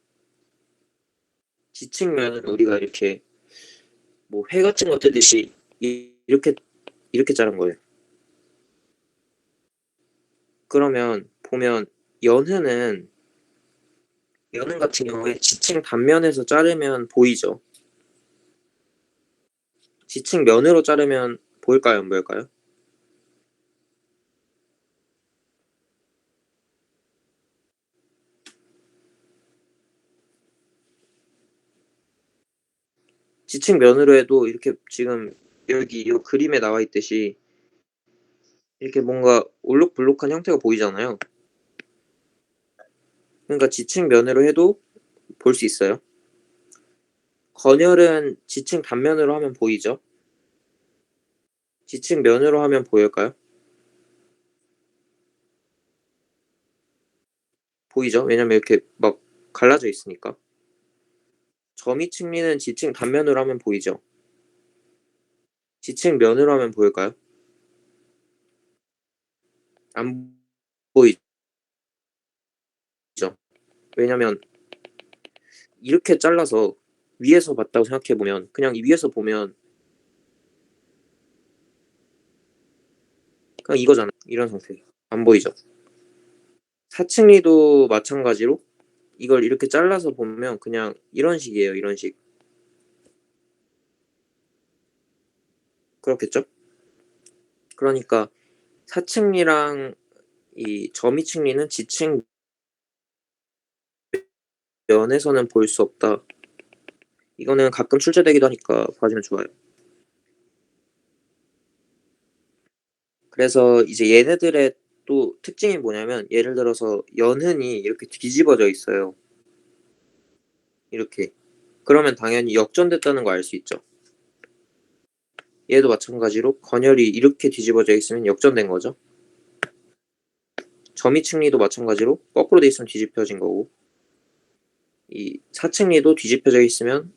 지층면은 우리가 이렇게 뭐 회 같은 거 뜨듯이 이렇게 자른 거예요. 그러면 보면 연흔은 연흔 같은 경우에 지층 단면에서 자르면 보이죠. 지층 면으로 자르면 보일까요, 안 보일까요? 지층 면으로 해도 이렇게 지금 여기 이 그림에 나와 있듯이 이렇게 뭔가 올록블록한 형태가 보이잖아요. 그러니까 지층 면으로 해도 볼 수 있어요. 건열은 지층 단면으로 하면 보이죠. 지층 면으로 하면 보일까요? 보이죠. 왜냐면 이렇게 막 갈라져 있으니까. 점이층리는 지층 단면으로 하면 보이죠. 지층 면으로 하면 보일까요? 안 보이죠. 왜냐면 이렇게 잘라서 위에서 봤다고 생각해 보면, 그냥 위에서 보면 그냥 이거잖아요. 이런 상태. 안 보이죠. 사층리도 마찬가지로 이걸 이렇게 잘라서 보면 그냥 이런 식이에요. 이런 식. 그렇겠죠? 그러니까 사층리랑 이 점이층리는 지층 면에서는 볼 수 없다. 이거는 가끔 출제되기도 하니까 봐주면 좋아요. 그래서 이제 얘네들의 또 특징이 뭐냐면, 예를 들어서 연흔이 이렇게 뒤집어져 있어요. 이렇게. 그러면 당연히 역전됐다는 거 알 수 있죠. 얘도 마찬가지로 건열이 이렇게 뒤집어져 있으면 역전된 거죠. 점이층리도 마찬가지로 거꾸로 돼 있으면 뒤집혀진 거고, 이 사층리도 뒤집혀져 있으면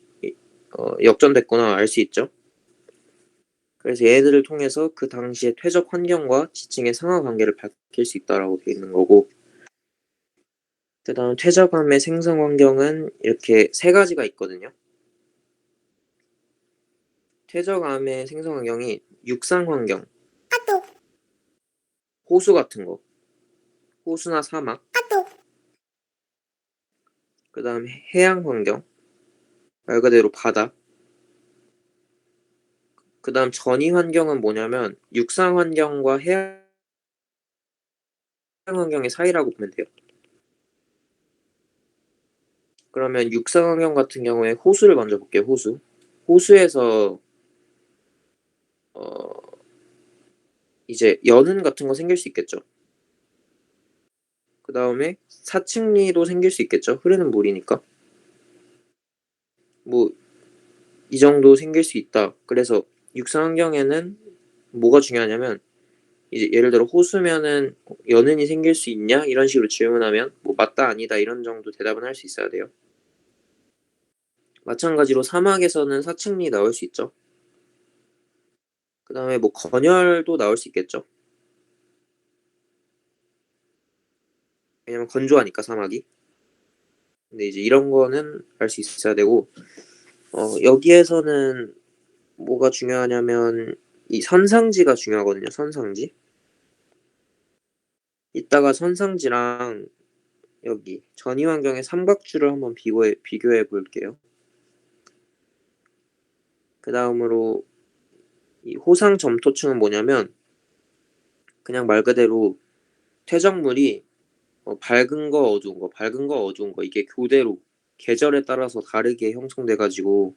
역전됐구나 알 수 있죠. 그래서 얘들을 통해서 그 당시의 퇴적 환경과 지층의 상하 관계를 밝힐 수 있다라고 되어 있는 거고, 그다음 퇴적암의 생성 환경은 이렇게 세 가지가 있거든요. 퇴적암의 생성 환경이 육상 환경, 호수 같은 거, 호수나 사막, 그다음 해양 환경, 말 그대로 바다. 그다음 전이 환경은 뭐냐면 육상 환경과 해양 환경의 사이라고 보면 돼요. 그러면 육상 환경 같은 경우에 호수를 먼저 볼게요. 호수에서 어 이제 연흔 같은 거 생길 수 있겠죠. 그다음에 사층리도 생길 수 있겠죠. 흐르는 물이니까. 뭐 이 정도 생길 수 있다. 그래서 육상 환경에는 뭐가 중요하냐면, 이제 예를 들어 호수면은 연흔이 생길 수 있냐 이런 식으로 질문하면 뭐 맞다 아니다 이런 정도 대답은 할 수 있어야 돼요. 마찬가지로 사막에서는 사층리 나올 수 있죠. 그다음에 뭐 건열도 나올 수 있겠죠. 왜냐면 건조하니까 사막이. 근데 이제 이런 거는 알 수 있어야 되고, 여기에서는 뭐가 중요하냐면 이 선상지가 중요하거든요. 선상지. 이따가 선상지랑 여기 전이 환경의 삼각주를 한번 비교해 볼게요. 그 다음으로 이 호상 점토층은 뭐냐면 그냥 말 그대로 퇴적물이 밝은 거 어두운 거, 밝은 거 어두운 거 이게 교대로 계절에 따라서 다르게 형성돼 가지고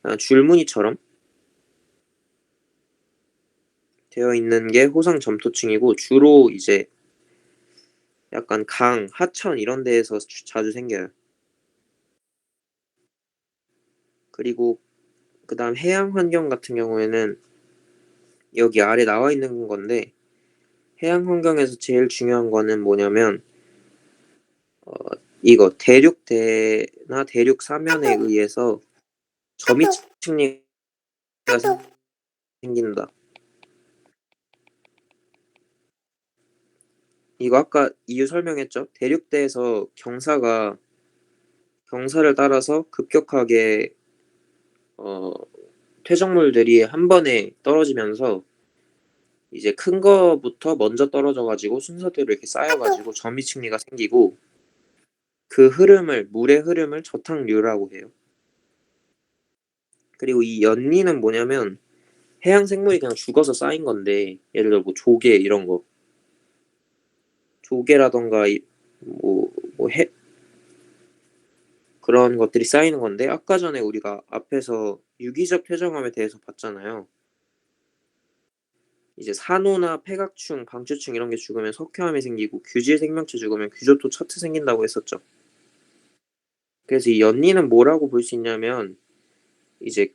그냥 줄무늬처럼 되어 있는 게 호상 점토층이고, 주로 이제 약간 강, 하천 이런 데에서 자주 생겨요. 그리고 그다음 해양 환경 같은 경우에는 여기 아래 나와 있는 건데, 해양 환경에서 제일 중요한 거는 뭐냐면 어 이거 대륙대나 대륙 사면에 의해서 점이 층리가 생긴다. 이거 아까 이유 설명했죠? 대륙대에서 경사를 따라서 급격하게 어 퇴적물들이 한 번에 떨어지면서 이제 큰 거부터 먼저 떨어져 가지고 순서대로 이렇게 쌓여 가지고 점이층리가 생기고, 그 흐름을 물의 흐름을 저탕류라고 해요. 그리고 이 연리는 뭐냐면 해양 생물이 그냥 죽어서 쌓인 건데, 예를 들어 뭐 조개 이런 거, 조개라던가 해 그런 것들이 쌓이는 건데, 아까 전에 우리가 앞에서 유기적 퇴적암에 대해서 봤잖아요. 이제 산호나 폐각충, 방추충 이런 게 죽으면 석회암이 생기고, 규질 생명체 죽으면 규조토 처트 생긴다고 했었죠. 그래서 이 연리는 뭐라고 볼 수 있냐면 이제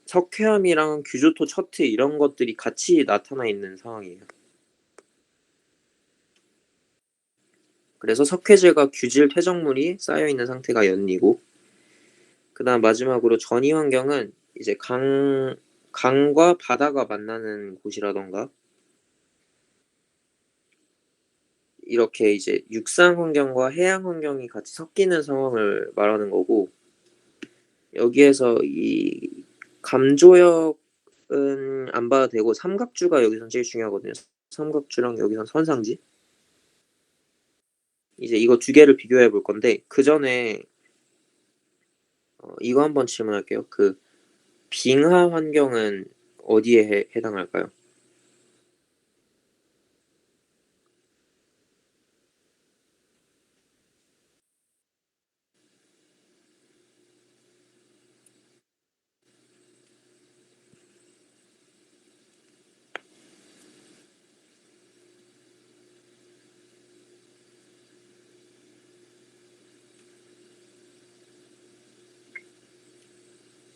석회암이랑 규조토 처트 이런 것들이 같이 나타나 있는 상황이에요. 그래서 석회질과 규질 퇴적물이 쌓여 있는 상태가 연리고, 그다음 마지막으로 전이 환경은 이제 강과 바다가 만나는 곳이라던가 이렇게 이제 육상 환경과 해양 환경이 같이 섞이는 상황을 말하는 거고, 여기에서 이 감조역은 안 봐도 되고 삼각주가 여기선 제일 중요하거든요. 삼각주랑 여기선 선상지. 이제 이거 두 개를 비교해 볼 건데, 그전에 이거 한번 질문할게요. 그 빙하 환경은 어디에 해당할까요?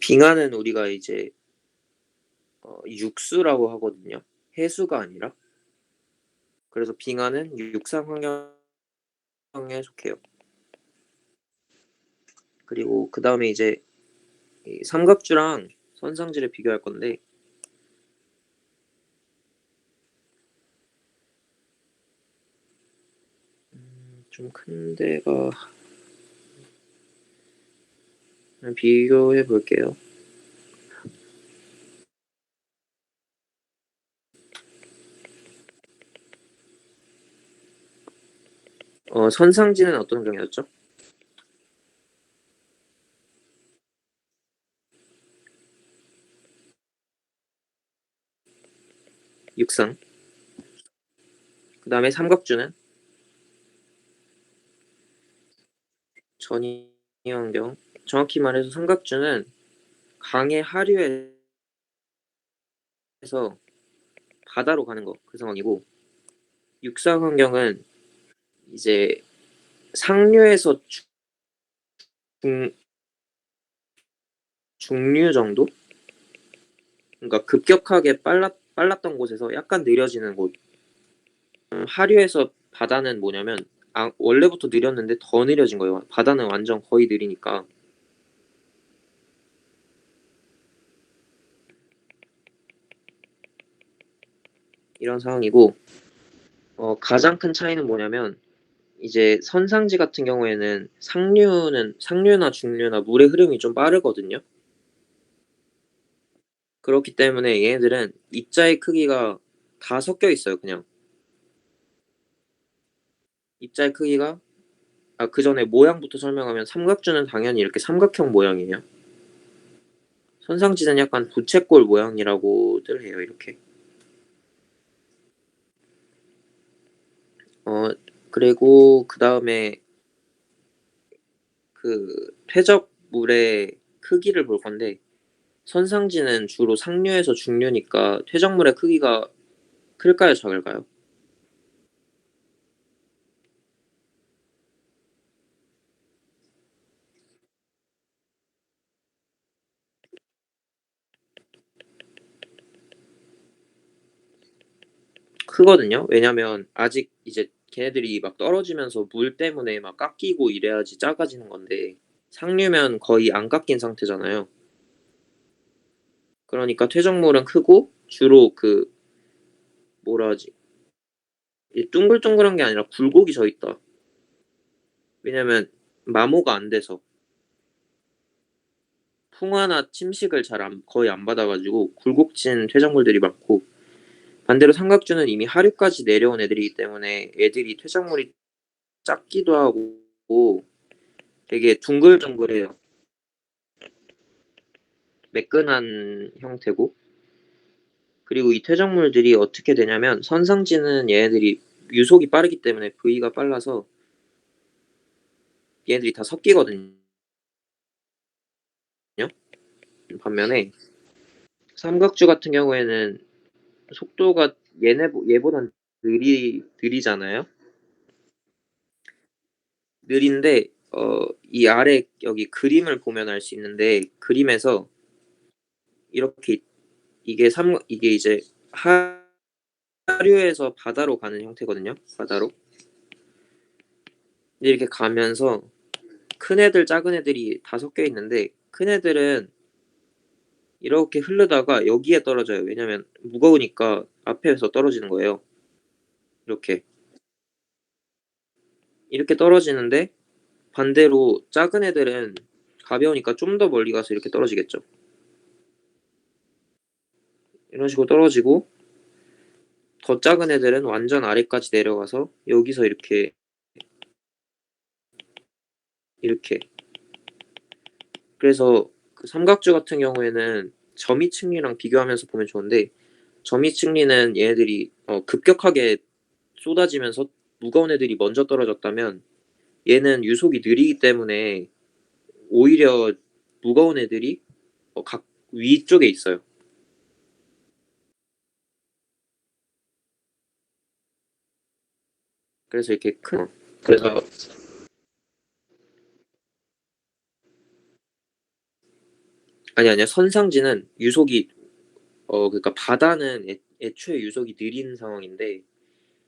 빙하는 우리가 이제 육수라고 하거든요. 해수가 아니라. 그래서 빙하는 육상 환경에 속해요. 그리고 그 다음에 이제 이 삼각주랑 선상지를 비교할 건데, 좀 큰 데가 비교해 볼게요. 선상지는 어떤 경이었죠? 육상. 그 다음에 삼각주는 전이 환경. 정확히 말해서 삼각주는 강의 하류에서 바다로 가는 거, 그 상황이고, 육상 환경은 이제 상류에서 중, 중류 정도? 그러니까 급격하게 빨랐던 곳에서 약간 느려지는 곳. 하류에서 바다는 뭐냐면 원래부터 느렸는데 더 느려진 거예요. 바다는 완전 거의 느리니까. 이런 상황이고, 가장 큰 차이는 뭐냐면 이제 선상지 같은 경우에는 상류나 중류나 물의 흐름이 좀 빠르거든요. 그렇기 때문에 얘네들은 입자의 크기가 다 섞여 있어요. 그냥 입자의 크기가, 그 전에 모양부터 설명하면 삼각주는 당연히 이렇게 삼각형 모양이에요. 선상지는 약간 부채꼴 모양이라고들 해요. 이렇게. 어 그리고 그 다음에 그 퇴적물의 크기를 볼 건데, 선상지는 주로 상류에서 중류니까 퇴적물의 크기가 클까요, 작을까요? 크거든요. 왜냐면 아직 이제 걔네들이 막 떨어지면서 물 때문에 막 깎이고 이래야지 작아지는 건데 상류면 거의 안 깎인 상태잖아요. 그러니까 퇴적물은 크고 주로 그 뭐라 하지? 이 둥글둥글한 게 아니라 굴곡이 져 있다. 왜냐면 마모가 안 돼서 풍화나 침식을 거의 안 받아 가지고 굴곡진 퇴적물들이 많고 반대로 삼각주는 이미 하류까지 내려온 애들이기 때문에 애들이 퇴적물이 작기도 하고 되게 둥글둥글해요. 매끈한 형태고 그리고 이 퇴적물들이 어떻게 되냐면 선상지는 얘네들이 유속이 빠르기 때문에 V가 빨라서 얘네들이 다 섞이거든요. 반면에 삼각주 같은 경우에는 속도가 얘보단 느리잖아요. 느린데 이 아래 여기 그림을 보면 알 수 있는데 그림에서 이렇게 이게 이제 하류에서 바다로 가는 형태거든요. 바다로. 이렇게 가면서 큰 애들 작은 애들이 다 섞여 있는데 큰 애들은 이렇게 흐르다가 여기에 떨어져요. 왜냐면 무거우니까 앞에서 떨어지는 거예요. 이렇게. 이렇게 떨어지는데 반대로 작은 애들은 가벼우니까 좀 더 멀리 가서 이렇게 떨어지겠죠. 이런 식으로 떨어지고 더 작은 애들은 완전 아래까지 내려가서 여기서 이렇게. 그래서 그 삼각주 같은 경우에는 점이층리랑 비교하면서 보면 좋은데 점이층리는 얘네들이 급격하게 쏟아지면서 무거운 애들이 먼저 떨어졌다면 얘는 유속이 느리기 때문에 오히려 무거운 애들이 각 위쪽에 있어요. 그래서 이렇게 큰 그래서 아니야. 선상지는 유속이 그러니까 바다는 애초에 유속이 느린 상황인데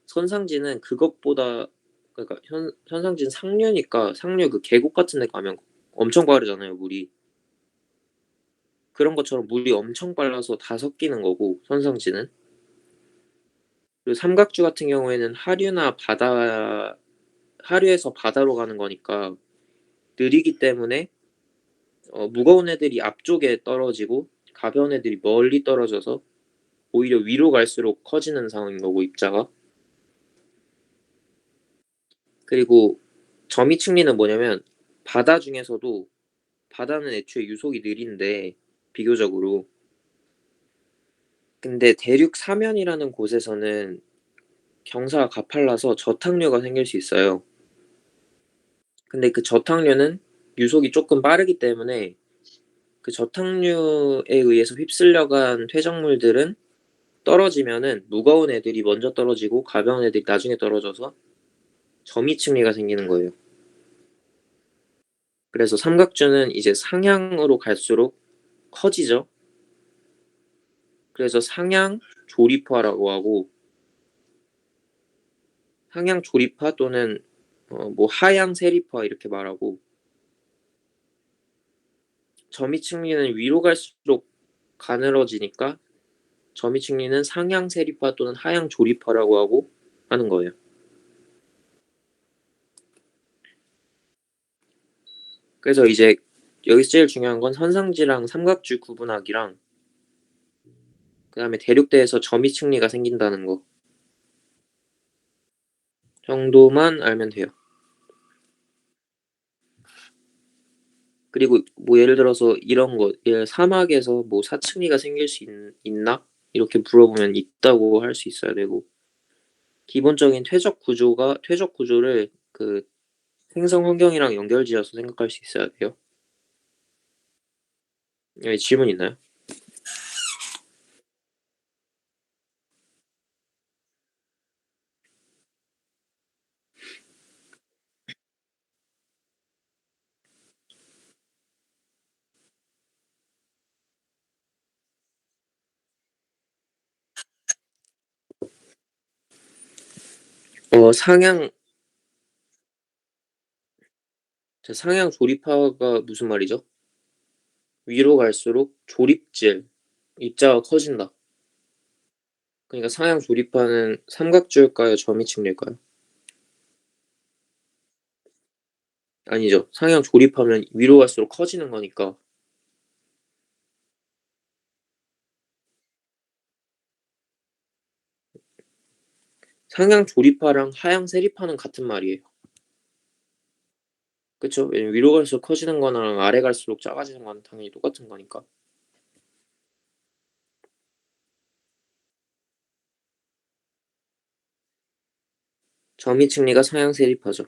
선상지는 그것보다 그러니까 선상지는 상류니까 상류 그 계곡 같은 데 가면 엄청 빠르잖아요, 물이. 그런 것처럼 물이 엄청 빨라서 다 섞이는 거고 선상지는. 그리고 삼각주 같은 경우에는 하류에서 바다로 가는 거니까 느리기 때문에 무거운 애들이 앞쪽에 떨어지고 가벼운 애들이 멀리 떨어져서 오히려 위로 갈수록 커지는 상황인 거고 입자가. 그리고 점이층리는 뭐냐면 바다 중에서도 바다는 애초에 유속이 느린데 비교적으로 근데 대륙 사면이라는 곳에서는 경사가 가팔라서 저탕류가 생길 수 있어요. 근데 그 저탕류는 유속이 조금 빠르기 때문에 그 저탕류에 의해서 휩쓸려간 퇴적물들은 떨어지면은 무거운 애들이 먼저 떨어지고 가벼운 애들이 나중에 떨어져서 점이층리가 생기는 거예요. 그래서 삼각주는 이제 상향으로 갈수록 커지죠. 그래서 상향 조립화라고 하고 상향 조립화 또는 뭐 하향 세립화 이렇게 말하고 점이층리는 위로 갈수록 가늘어지니까 점이층리는 상향 세립화 또는 하향 조립화라고 하고 하는 거예요. 그래서 이제 여기서 제일 중요한 건 선상지랑 삼각주 구분하기랑 그다음에 대륙대에서 점이층리가 생긴다는 거 정도만 알면 돼요. 그리고 뭐 예를 들어서 이런 거 사막에서 뭐 사층리가 생길 수 있나? 이렇게 물어보면 있다고 할 수 있어야 되고 기본적인 퇴적 구조를 그 생성 환경이랑 연결지어서 생각할 수 있어야 돼요. 여기 질문 있나요? 상향 상향 조립화가 무슨 말이죠? 위로 갈수록 조립질, 입자가 커진다. 그러니까 상향 조립화는 삼각줄까요? 점이측일까요? 아니죠. 상향 조립하면 위로 갈수록 커지는 거니까. 상향 조립화랑 하향 세립화는 같은 말이에요. 그쵸? 왜냐면 위로 갈수록 커지는 거랑 아래 갈수록 작아지는 거는 당연히 똑같은 거니까. 점이측리가 상향 세립화죠.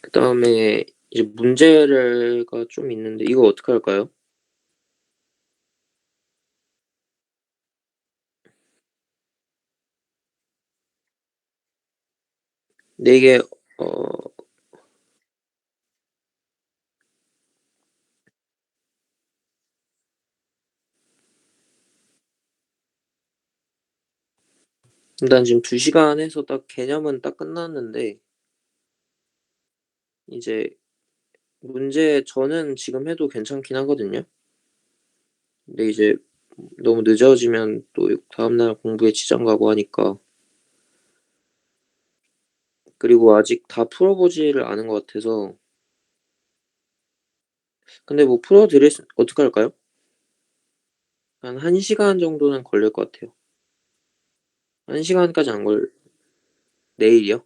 그다음에 이제 문제가 좀 있는데 이거 어떻게 할까요? 근데 이게 어 일단 지금 2시간 해서 딱 개념은 딱 끝났는데 이제 문제 저는 지금 해도 괜찮긴 하거든요. 근데 이제 너무 늦어지면 또 다음날 공부에 지장 가고 하니까. 그리고 아직 다 풀어보지를 않은 것 같아서. 근데 뭐 풀어 드릴 수 어떻게 할까요? 한 1 시간 정도는 걸릴 것 같아요. 1 시간까지 안 걸 내일이요?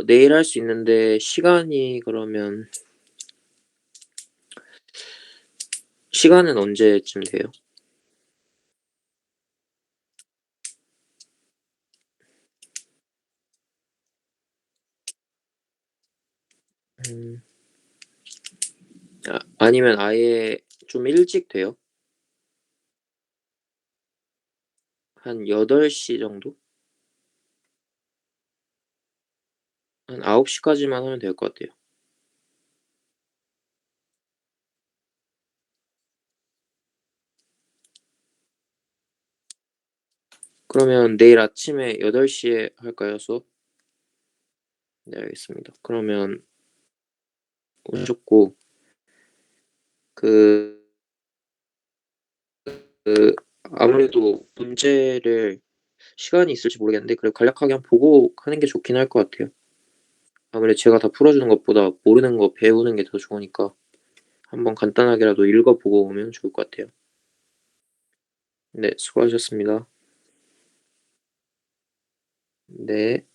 내일 할 수 있는데 시간이 그러면 시간은 언제쯤 돼요? 음. 아니면 아예 좀 일찍 돼요? 한 8시 정도? 한 9시 까지만 하면 될 것 같아요. 그러면 내일 아침에 8시에 할까요, 수업? 네, 알겠습니다. 그러면 오셨고 그 아무래도 문제를 시간이 있을지 모르겠는데 그래도 간략하게 한번 보고 하는 게 좋긴 할 것 같아요. 아무래도 제가 다 풀어주는 것보다 모르는 거 배우는 게 더 좋으니까 한번 간단하게라도 읽어 보고 오면 좋을 것 같아요. 네, 수고하셨습니다. 네.